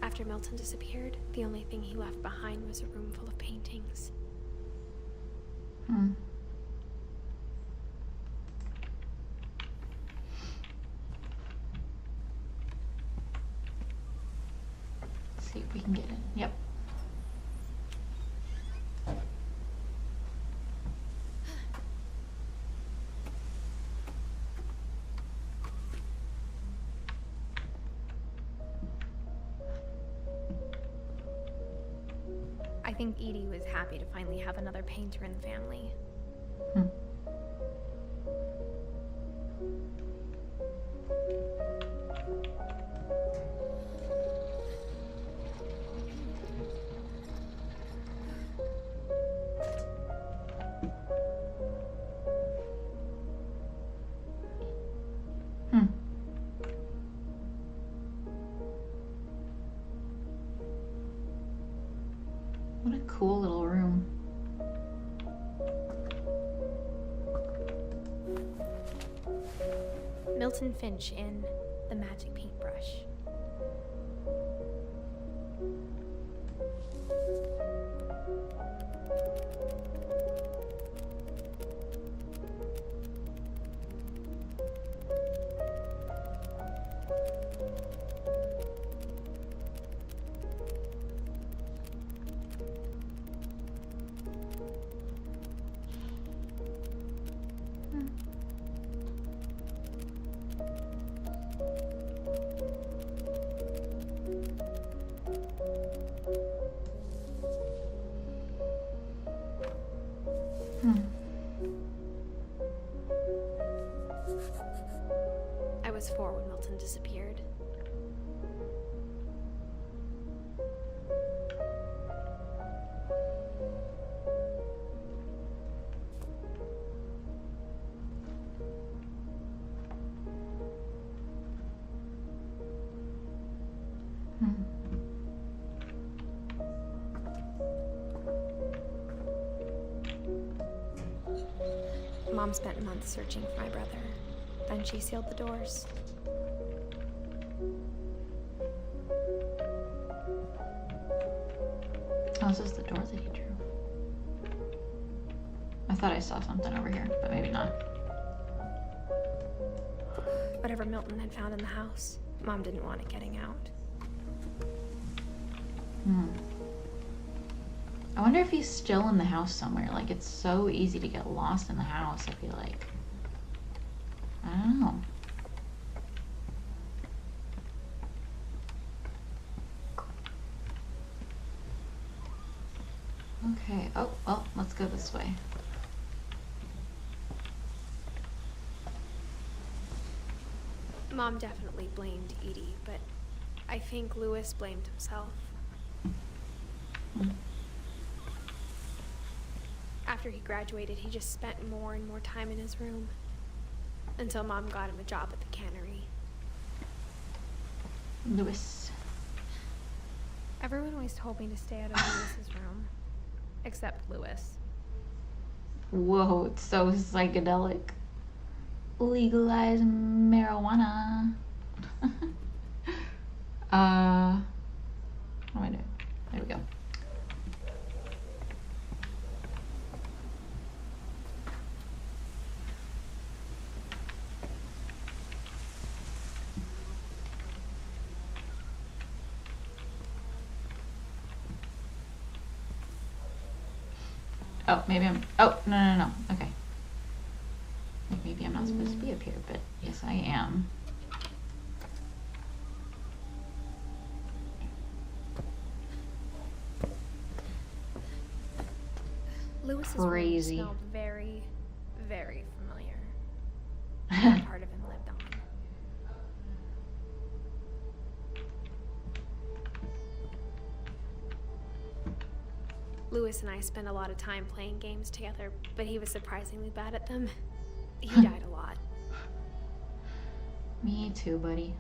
C: After Milton disappeared, the only thing he left behind was a room full of paintings.
A: Let's see if we can get in. Yep.
C: I think Edie was happy to finally have another painter in the family.
A: cool little room.
C: Milton Finch in The Magic Paintbrush. I was 4 when Milton disappeared. Mom spent months searching for my brother. Then she sealed the doors.
A: Oh, this is the door that he drew. I thought I saw something over here, but maybe not.
C: Whatever Milton had found in the house, Mom didn't want it getting out.
A: I wonder if he's still in the house somewhere. Like, it's so easy to get lost in the house, I feel like. I don't know. Okay. Oh, well, let's go this way.
C: Mom definitely blamed Edie, but I think Lewis blamed himself. After he graduated, he just spent more and more time in his room. Until Mom got him a job at the cannery.
A: Lewis.
C: Everyone always told me to stay out of Lewis's room. Except Lewis.
A: Whoa, it's so psychedelic. Legalize marijuana. What am I doing? There we go. Oh, maybe I'm... Oh, no. Okay. Maybe I'm not supposed to be up here, but yes, I am.
C: Lewis's
A: Crazy.
C: room smelled very, very familiar. That part of him lived on. Lewis and I spent a lot of time playing games together, but he was surprisingly bad at them. He died a lot.
A: Me too, buddy.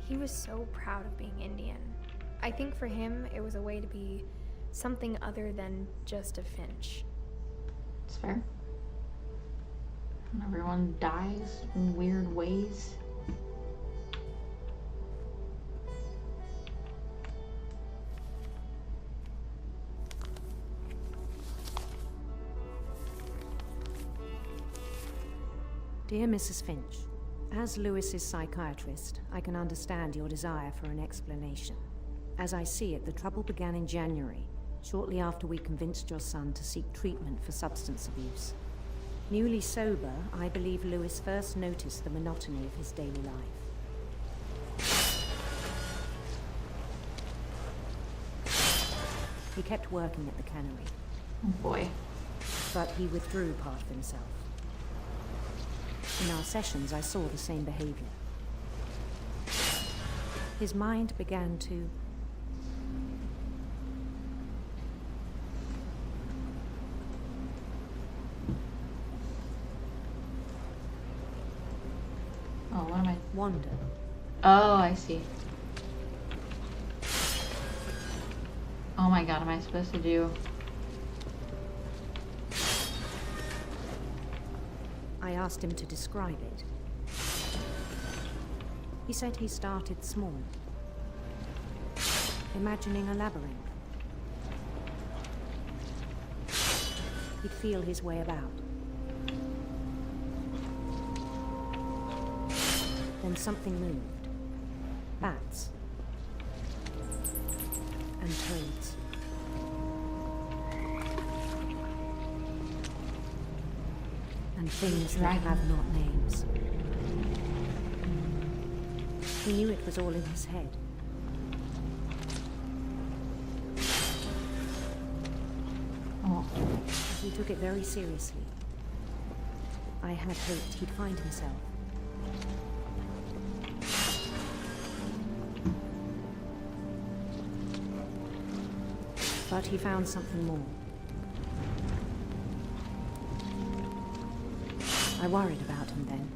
C: He was so proud of being Indian. I think for him, it was a way to be something other than just a Finch.
A: It's fair. And everyone dies in weird ways.
P: Dear Mrs. Finch, as Lewis's psychiatrist, I can understand your desire for an explanation. As I see it, the trouble began in January, shortly after we convinced your son to seek treatment for substance abuse. Newly sober, I believe Lewis first noticed the monotony of his daily life. He kept working at the cannery.
A: Oh boy.
P: But he withdrew part of himself. In our sessions, I saw the same behavior. His mind began to...
A: Oh, what am I...
P: wander.
A: Oh, I see. Oh my god, am I supposed to do...
P: I asked him to describe it. He said he started small, imagining a labyrinth. He'd feel his way about. Then something moved. Bats. And toads. And things that have not names. He knew it was all in his head.
A: Oh.
P: He took it very seriously. I had hoped he'd find himself. But he found something more. I worried about him then.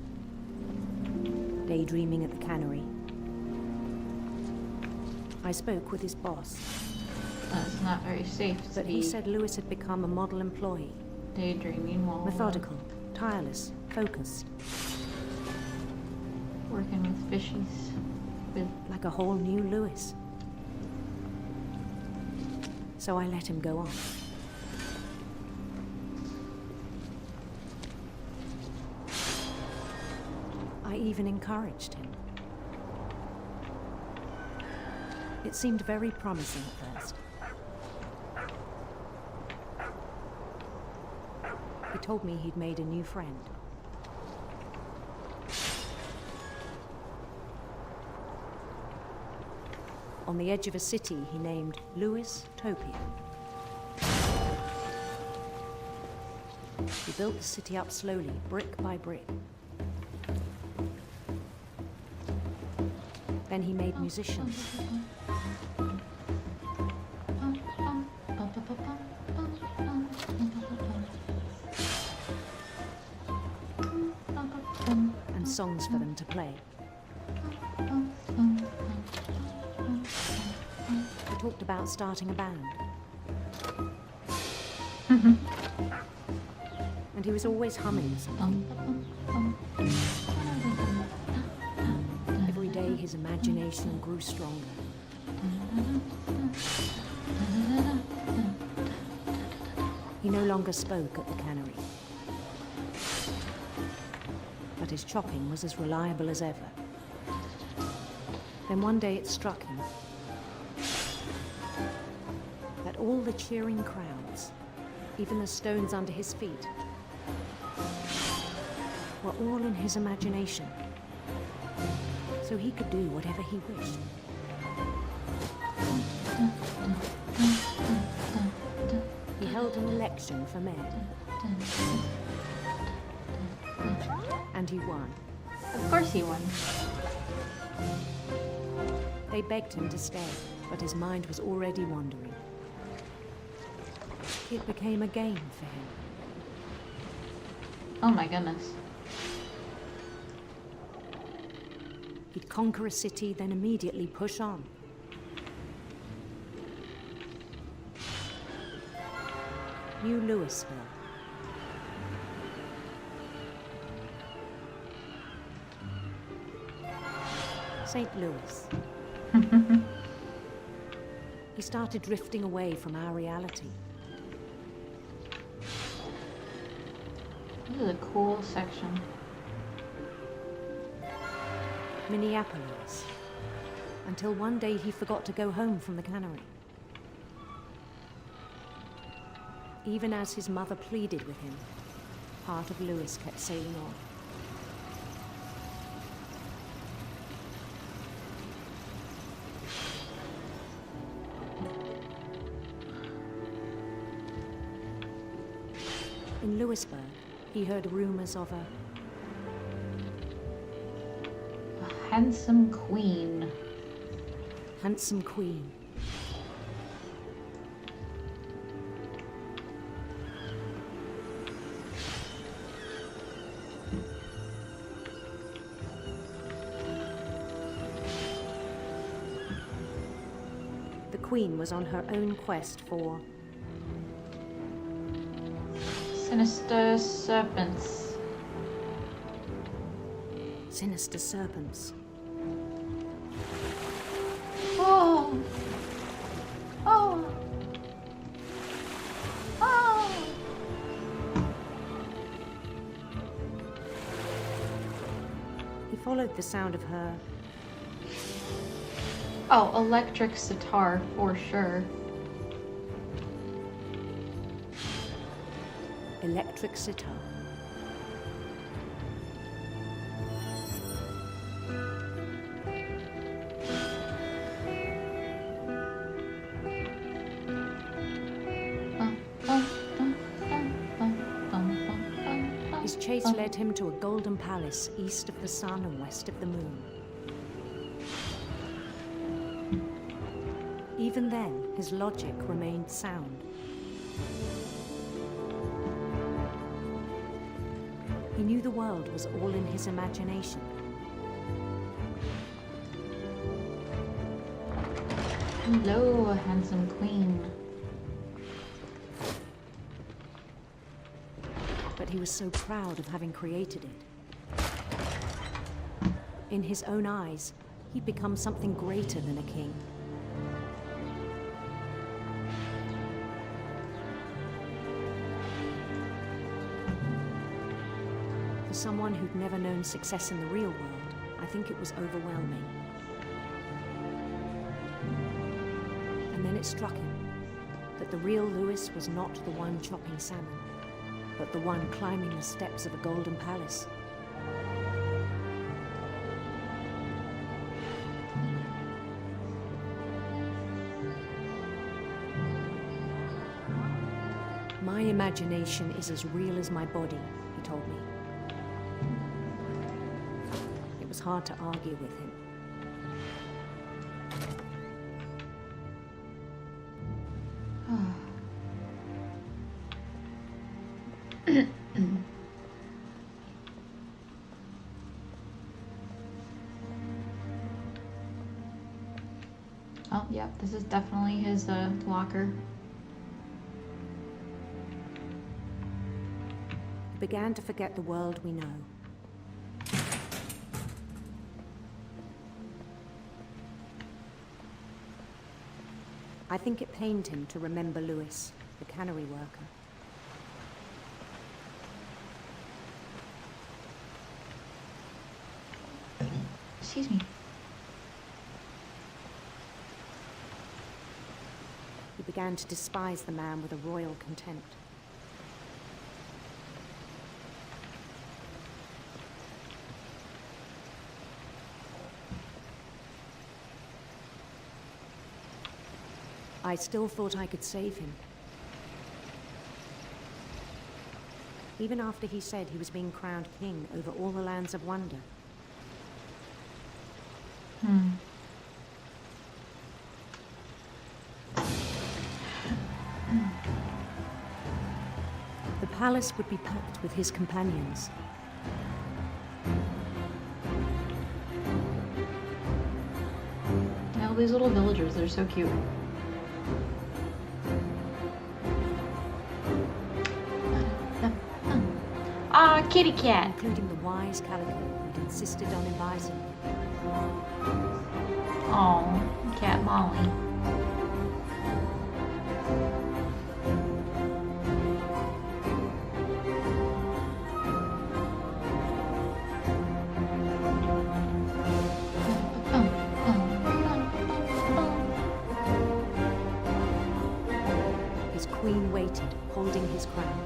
P: Daydreaming at the cannery. I spoke with his boss.
A: That's not very safe to
P: But he said Lewis had become a model employee.
A: Daydreaming while...
P: Methodical, tireless, focused.
A: Working with fishies.
P: Like a whole new Lewis. So I let him go on. I even encouraged him. It seemed very promising at first. He told me he'd made a new friend. On the edge of a city he named Lewis Topia. He built the city up slowly, brick by brick. Then he made musicians. And songs for them to play. He talked about starting a band. And he was always humming something. Every day his imagination grew stronger. He no longer spoke at the cannery. But his chopping was as reliable as ever. Then one day it struck him that all the cheering crowds, even the stones under his feet, were all in his imagination, so he could do whatever he wished. He held an election for mayor. And he won.
A: Of course he won.
P: They begged him to stay, but his mind was already wandering. It became a game for him.
A: Oh my goodness.
P: He'd conquer a city, then immediately push on. New Louisville. St. Louis. He started drifting away from our reality.
A: This is a cool section.
P: Minneapolis. Until one day he forgot to go home from the cannery. Even as his mother pleaded with him, part of Lewis kept sailing on. In Louisburg, he heard rumors of a
A: handsome queen.
P: Handsome queen. queen was on her own quest for
A: Sinister serpents.
P: sinister serpents.
A: Oh! Oh! Oh!
P: He followed the sound of her.
A: Oh, electric sitar for sure.
P: Electric sitar. His chase led him to a golden palace east of the sun and west of the moon. Even then, his logic remained sound. He knew the world was all in his imagination.
A: Hello, handsome queen.
P: But he was so proud of having created it. In his own eyes, he'd become something greater than a king. For someone who'd never known success in the real world, I think it was overwhelming. And then it struck him that the real Lewis was not the one chopping salmon, but the one climbing the steps of a golden palace. My imagination is as real as my body, he told me. It was hard to argue with him.
A: Oh, yep, this is definitely his locker.
P: He began to forget the world we know. I think it pained him to remember Lewis, the cannery worker.
A: Excuse me.
P: He began to despise the man with a royal contempt. I still thought I could save him. Even after he said he was being crowned king over all the lands of wonder. The palace would be packed with his companions.
A: All these little villagers, they're so cute. Ah, kitty cat.
P: Including the wise Calico who'd insisted on advising me.
A: Oh, Cat Molly.
P: His queen waited, holding his crown.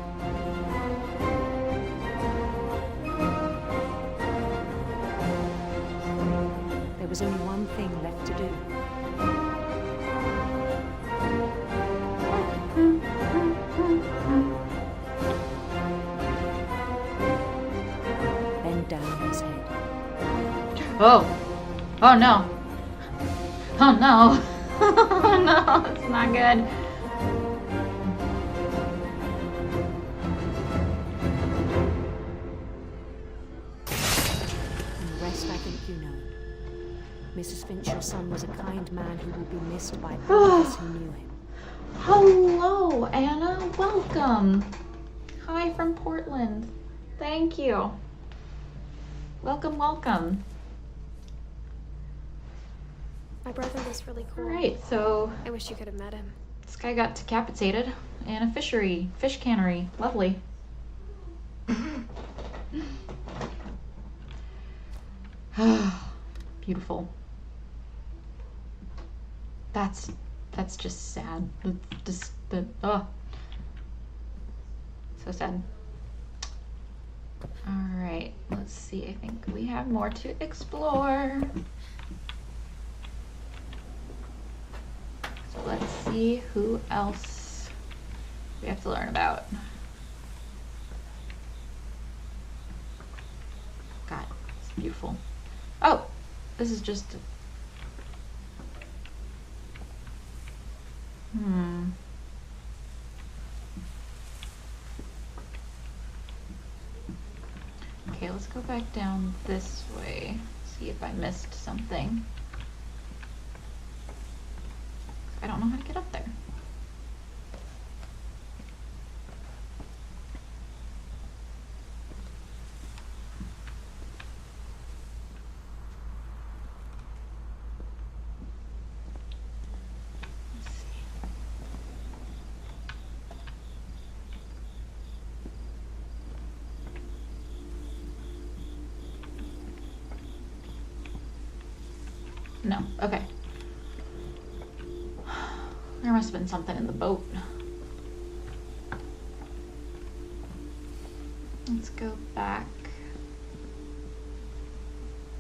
P: There was only one thing left to do. Bend down his head.
A: Oh! Oh no! Oh no! Oh no, it's not good.
P: Mrs. Finch, your son was a kind man who will be missed by all of us who knew him.
A: Hello, Anna. Welcome. Hi from Portland. Thank you. Welcome, welcome.
C: My brother was really cool.
A: Alright, so
C: I wish you could have met him.
A: this guy got decapitated in a fish cannery. Lovely. Beautiful. That's just sad. Oh, so sad. All right, let's see. I think we have more to explore. So let's see who else we have to learn about. God, it's beautiful. Oh, this is just. Okay, let's go back down this way. See if I missed something. I don't know how to get up there. No, okay. There must have been something in the boat. Let's go back.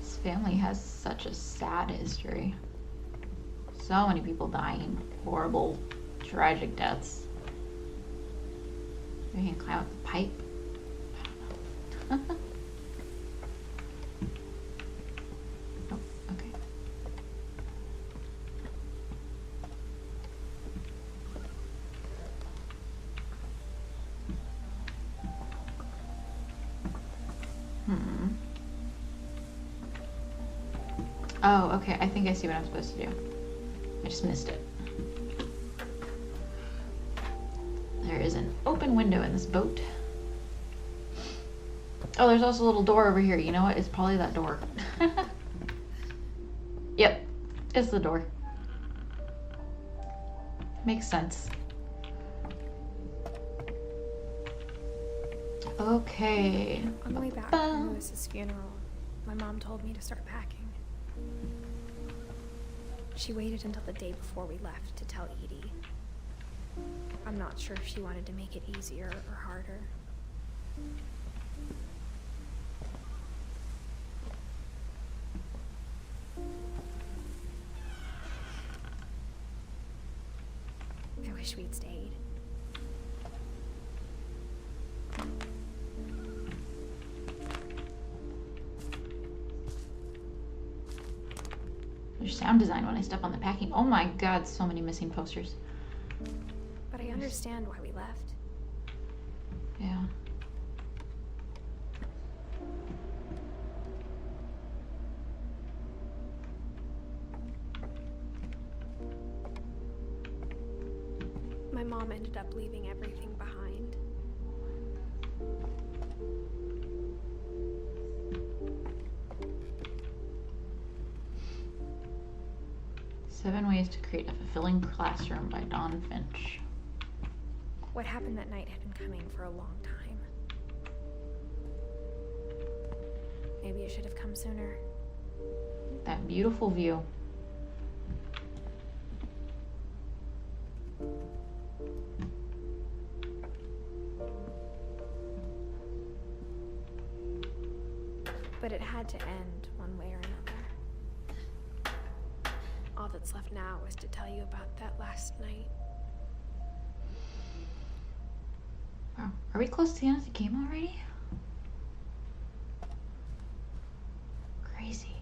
A: This family has such a sad history. So many people dying. Horrible, tragic deaths. Maybe we can climb up the pipe. I don't know. Oh, okay. I think I see what I'm supposed to do. I just missed it. There is an open window in this boat. Oh, there's also a little door over here. You know what? It's probably that door. Yep. It's the door. Makes sense. Okay.
C: On the way back from Lewis's funeral, my mom told me to start packing. She waited until the day before we left to tell Edie. I'm not sure if she wanted to make it easier or harder. I wish we'd stayed.
A: There's sound design when I step on the packing. Oh my god, so many missing posters.
C: But I understand why we left.
A: Yeah.
C: My mom ended up leaving everything behind.
A: 7 Ways to Create a Fulfilling Classroom by Dawn Finch.
C: What happened that night had been coming for a long time. Maybe it should have come sooner.
A: That beautiful view.
C: But it had to end one way or another. All that's left now is to tell you about that last night.
A: Wow. Are we close to the end of the game already? Crazy.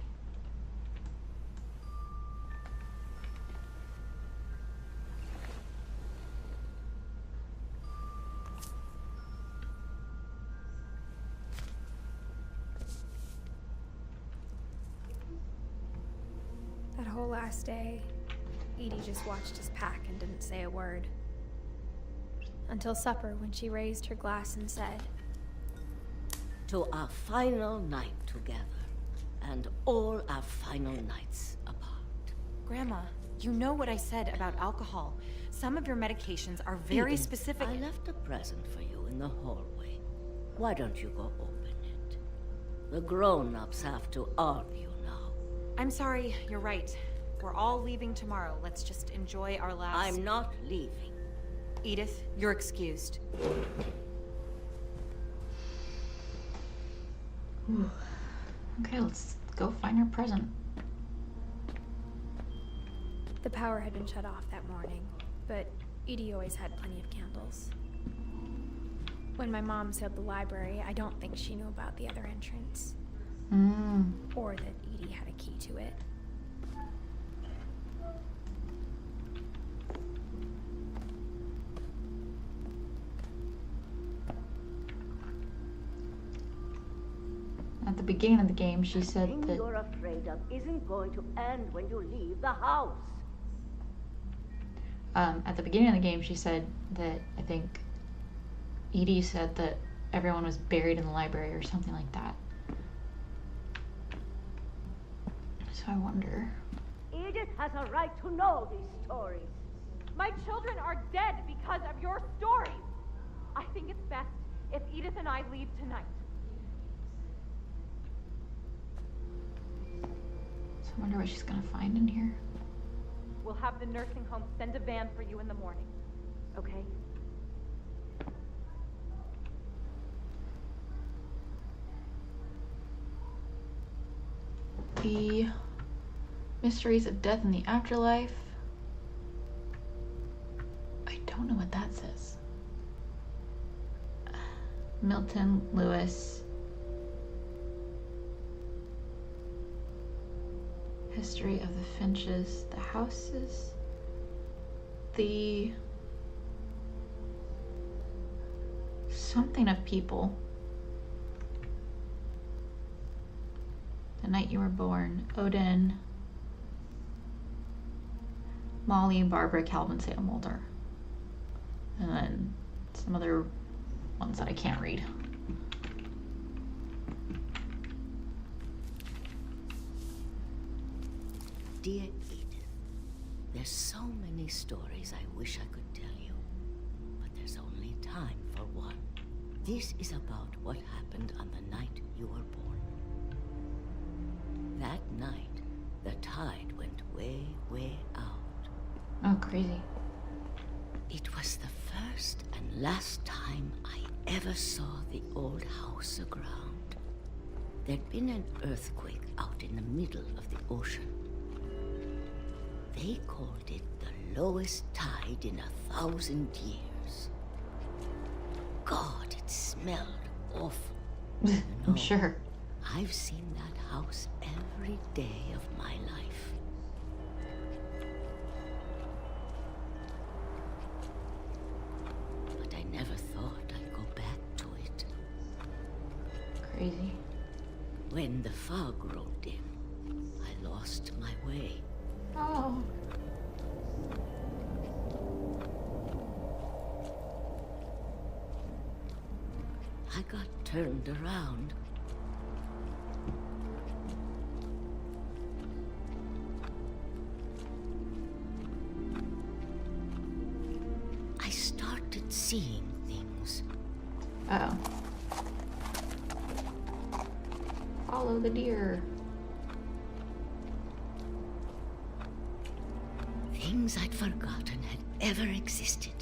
C: last day, Edie just watched us pack and didn't say a word. Until supper, when she raised her glass and said,
Q: "To our final night together, and all our final nights apart."
R: Grandma, you know what I said about alcohol. Some of your medications are very
Q: Edith,
R: specific.
Q: I left a present for you in the hallway. Why don't you go open it? The grown-ups have to argue now.
R: I'm sorry, you're right. We're all leaving tomorrow. Let's just enjoy our last...
Q: I'm not leaving.
R: Edith, you're excused.
A: Ooh. Okay, let's go find her present.
C: the power had been shut off that morning, but Edie always had plenty of candles. When my mom sealed the library, I don't think she knew about the other entrance. Or that Edie had a key to it.
A: At the beginning of the game, she said
Q: The thing
A: that...
Q: you're afraid of isn't going to end when you leave the house.
A: At the beginning of the game, she said that, I think, Edie said that everyone was buried in the library or something like that. So I wonder...
Q: Edith has a right to know these stories.
M: My children are dead because of your stories. I think it's best if Edith and I leave tonight.
A: So I wonder what she's gonna find in here.
M: We'll have the nursing home send a van for you in the morning, okay?
A: The mysteries of death and the afterlife. I don't know what that says. Milton Lewis. History of the Finches, the houses, the something of people. The night you were born, Odin, Molly, Barbara, Calvin, Salem, Mulder, and then some other ones that I can't read.
Q: Dear Edith, there's so many stories I wish I could tell you, but there's only time for one. This is about what happened on the night you were born. That night, the tide went way, way out.
A: Oh, crazy.
Q: It was the first and last time I ever saw the old house aground. There'd been an earthquake out in the middle of the ocean. They called it the lowest tide in 1,000 years. God, it smelled awful.
A: I'm sure.
Q: I've seen that house every day of my life. But I never thought I'd go back to it.
A: Crazy.
Q: When the fog rolled in, I lost my way.
A: Oh.
Q: I got turned around. I started seeing things.
A: Uh-oh. Follow the deer.
Q: Things I'd forgotten had ever existed.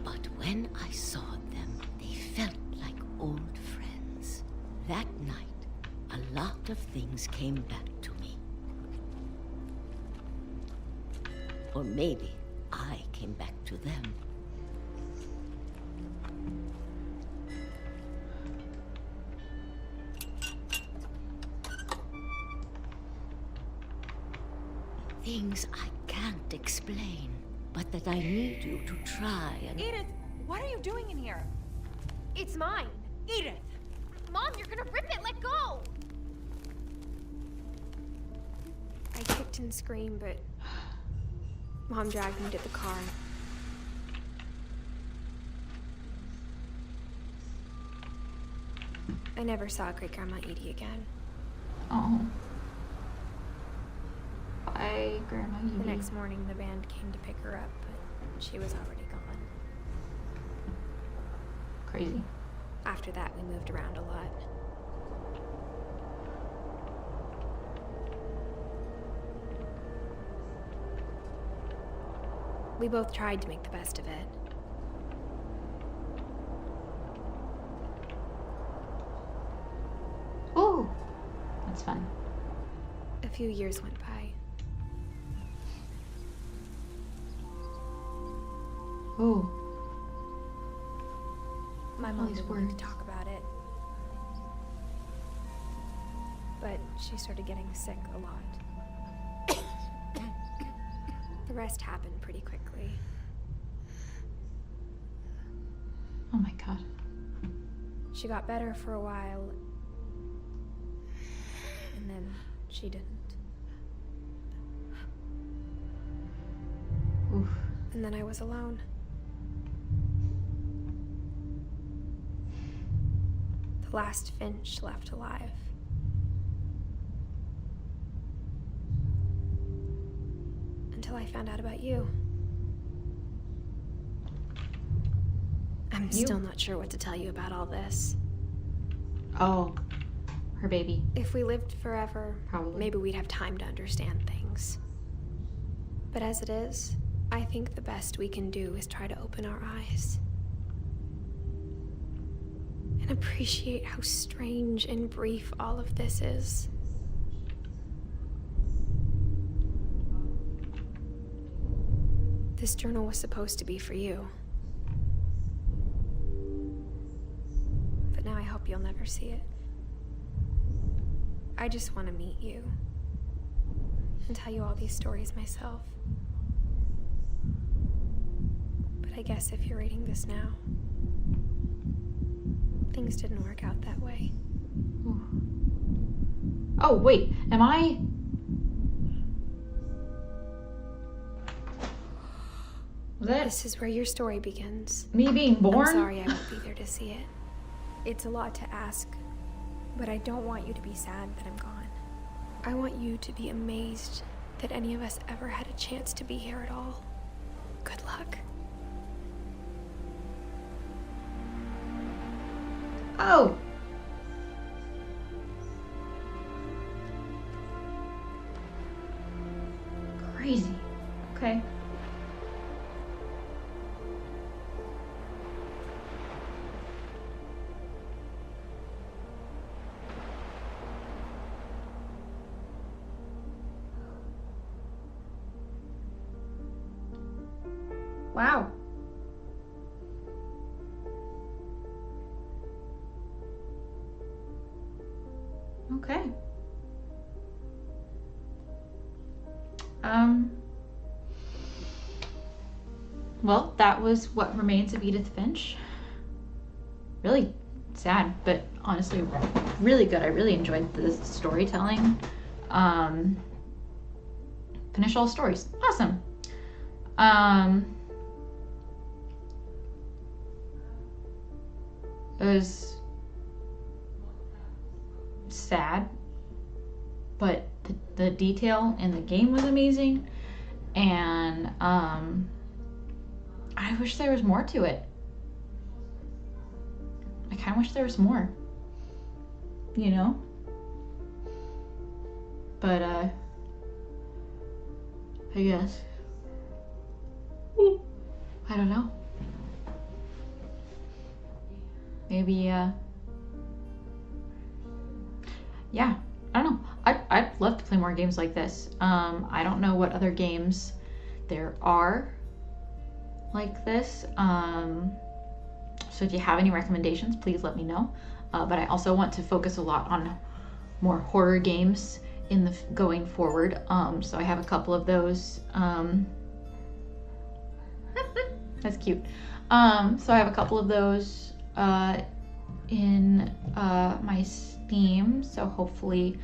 Q: But when I saw them, they felt like old friends. That night, a lot of things came back to me. Or maybe I came back to them. Things I can't explain, but that I need you to try and...
R: Edith, what are you doing in here?
M: It's mine.
R: Edith!
C: Mom, you're gonna rip it! Let go! I kicked and screamed, but Mom dragged me to the car. I never saw Great Grandma Edie again.
A: Oh. Bye, Grandma Edie.
C: The next morning, the band came to pick her up, but she was already gone.
A: Crazy.
C: After that, we moved around a lot. We both tried to make the best of it.
A: Ooh, that's fun.
C: A few years went by.
A: Ooh.
C: My
A: All
C: mom
A: these
C: didn't want
A: words.
C: to talk about it. But she started getting sick a lot. The rest happened pretty quickly.
A: Oh my god.
C: She got better for a while, and then she didn't.
A: Oof.
C: And then I was alone. The last Finch left alive. Until I found out about you. I'm still not sure what to tell you about all this.
A: Oh, her baby.
C: If we lived forever,
A: Probably.
C: maybe we'd have time to understand things. But as it is, I think the best we can do is try to open our eyes. And appreciate how strange and brief all of this is. This journal was supposed to be for you. But now I hope you'll never see it. I just want to meet you and tell you all these stories myself. But I guess if you're reading this now, things didn't work out that way.
A: Oh, wait, am I? Was that
C: This is where your story begins.
A: me being born?
C: I'm sorry I won't be there to see it. It's a lot to ask, but I don't want you to be sad that I'm gone. I want you to be amazed that any of us ever had a chance to be here at all. Good luck.
A: Oh. Crazy. Okay. Wow. Okay. Well, that was What Remains of Edith Finch. Really sad, but honestly really good. I really enjoyed the storytelling. Finish all stories. Awesome. It was sad, but the detail in the game was amazing, and I wish there was more to it. I kind of wish there was more, you know? But I guess I don't know. Maybe yeah, I don't know. I'd love to play more games like this. I don't know what other games there are like this. So if you have any recommendations, please let me know. But I also want to focus a lot on more horror games in the going forward. So I have a couple of those. That's cute. So I have a couple of those in my Steam, so hopefully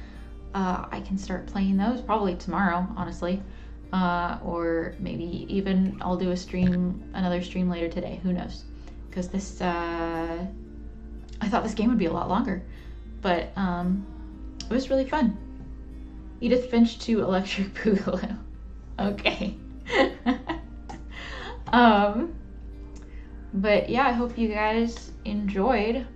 A: I can start playing those probably tomorrow, honestly. Or maybe even I'll do another stream later today, who knows, because this I thought this game would be a lot longer, but it was really fun. Edith Finch to Electric Boogaloo. Okay. But yeah, I hope you guys enjoyed.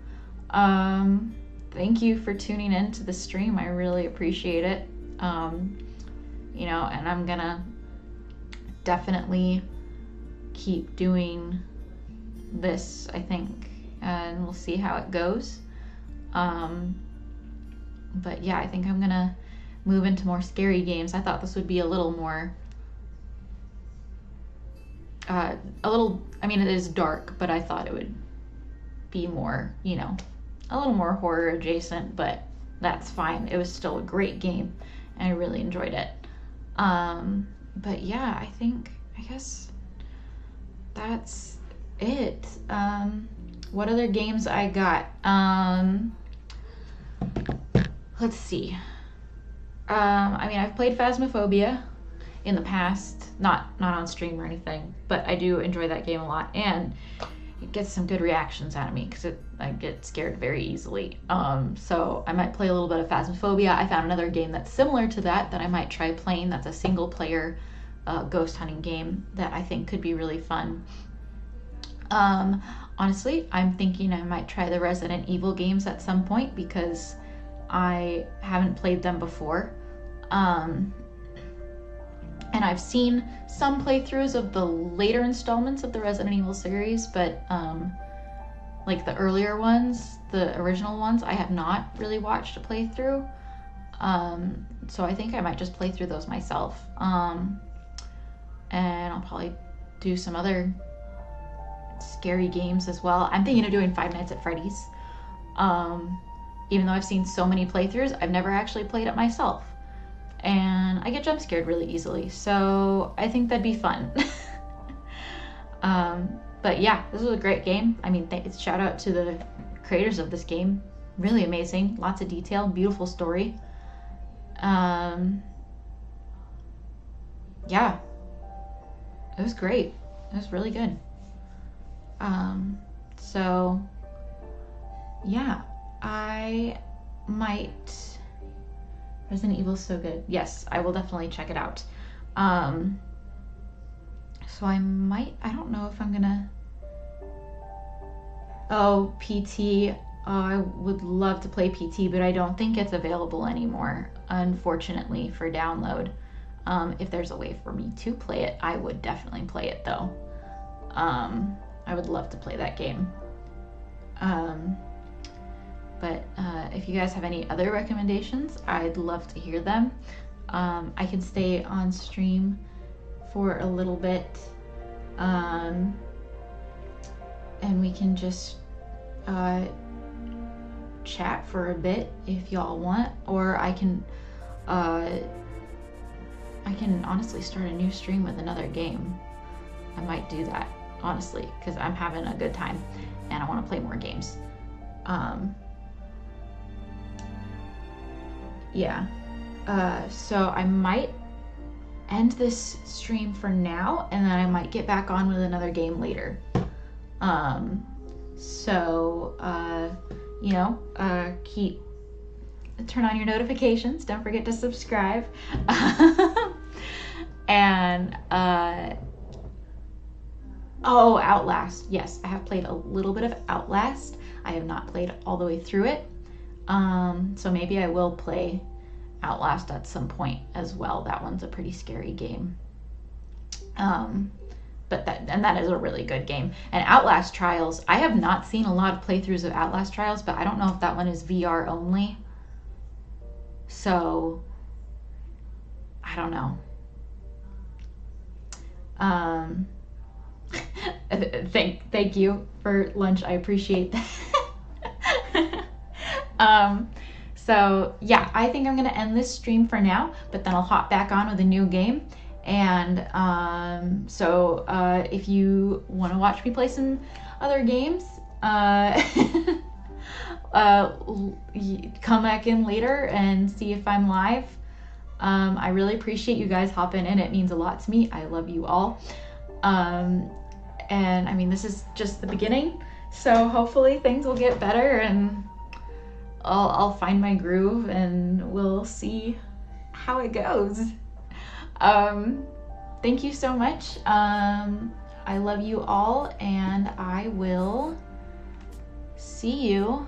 A: Thank you for tuning in to the stream. I really appreciate it. You know, and I'm gonna definitely keep doing this, I think, and we'll see how it goes. But yeah, I think I'm gonna move into more scary games. I thought this would be a little more I mean, it is dark, but I thought it would be more, you know, a little more horror adjacent, but that's fine. It was still a great game and I really enjoyed it. But yeah, I guess that's it. What other games I got? Let's see. I mean, I've played Phasmophobia in the past, not on stream or anything, but I do enjoy that game a lot, and it gets some good reactions out of me because I get scared very easily. So I might play a little bit of Phasmophobia. I found another game that's similar to that I might try playing. That's a single player ghost hunting game that I think could be really fun. Honestly, I'm thinking I might try the Resident Evil games at some point because I haven't played them before. And I've seen some playthroughs of the later installments of the Resident Evil series, but like the earlier ones, the original ones, I have not really watched a playthrough. So I think I might just play through those myself. And I'll probably do some other scary games as well. I'm thinking of doing Five Nights at Freddy's. Even though I've seen so many playthroughs, I've never actually played it myself. And I get jump scared really easily, so I think that'd be fun. But yeah, this was a great game. I mean, shout out to the creators of this game. Really amazing, lots of detail, beautiful story. Yeah, it was great. It was really good. So yeah, I might. Resident Evil's so good. Yes, I will definitely check it out. So I don't know if I'm gonna... Oh, PT. I would love to play PT, but I don't think it's available anymore, unfortunately, for download. If there's a way for me to play it, I would definitely play it, though. I would love to play that game. But if you guys have any other recommendations, I'd love to hear them. I can stay on stream for a little bit, and we can just chat for a bit if y'all want, or I can honestly start a new stream with another game. I might do that, honestly, because I'm having a good time and I want to play more games. Yeah, so I might end this stream for now, and then I might get back on with another game later. You know, turn on your notifications. Don't forget to subscribe. And, oh, Outlast. Yes, I have played a little bit of Outlast. I have not played all the way through it. So maybe I will play Outlast at some point as well. That one's a pretty scary game. But that is a really good game. And Outlast Trials, I have not seen a lot of playthroughs of Outlast Trials, but I don't know if that one is VR only. So I don't know. Thank you for lunch. I appreciate that. So yeah, I think I'm gonna end this stream for now, but then I'll hop back on with a new game. And if you want to watch me play some other games, come back in later and see if I'm live. I really appreciate you guys hopping in. It means a lot to me. I love you all. And I mean, this is just the beginning. So hopefully things will get better and I'll find my groove and we'll see how it goes. Thank you so much. I love you all, and I will see you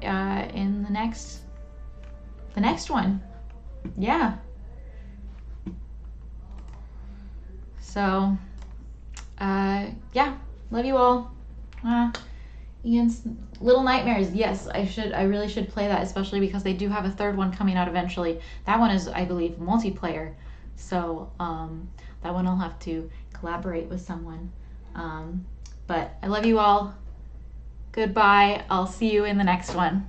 A: in the next one. Yeah. So, yeah, love you all. Ian's Little Nightmares. Yes, I really should play that, especially because they do have a third one coming out eventually. That one is, I believe, multiplayer. So, that one I'll have to collaborate with someone. But I love you all. Goodbye. I'll see you in the next one.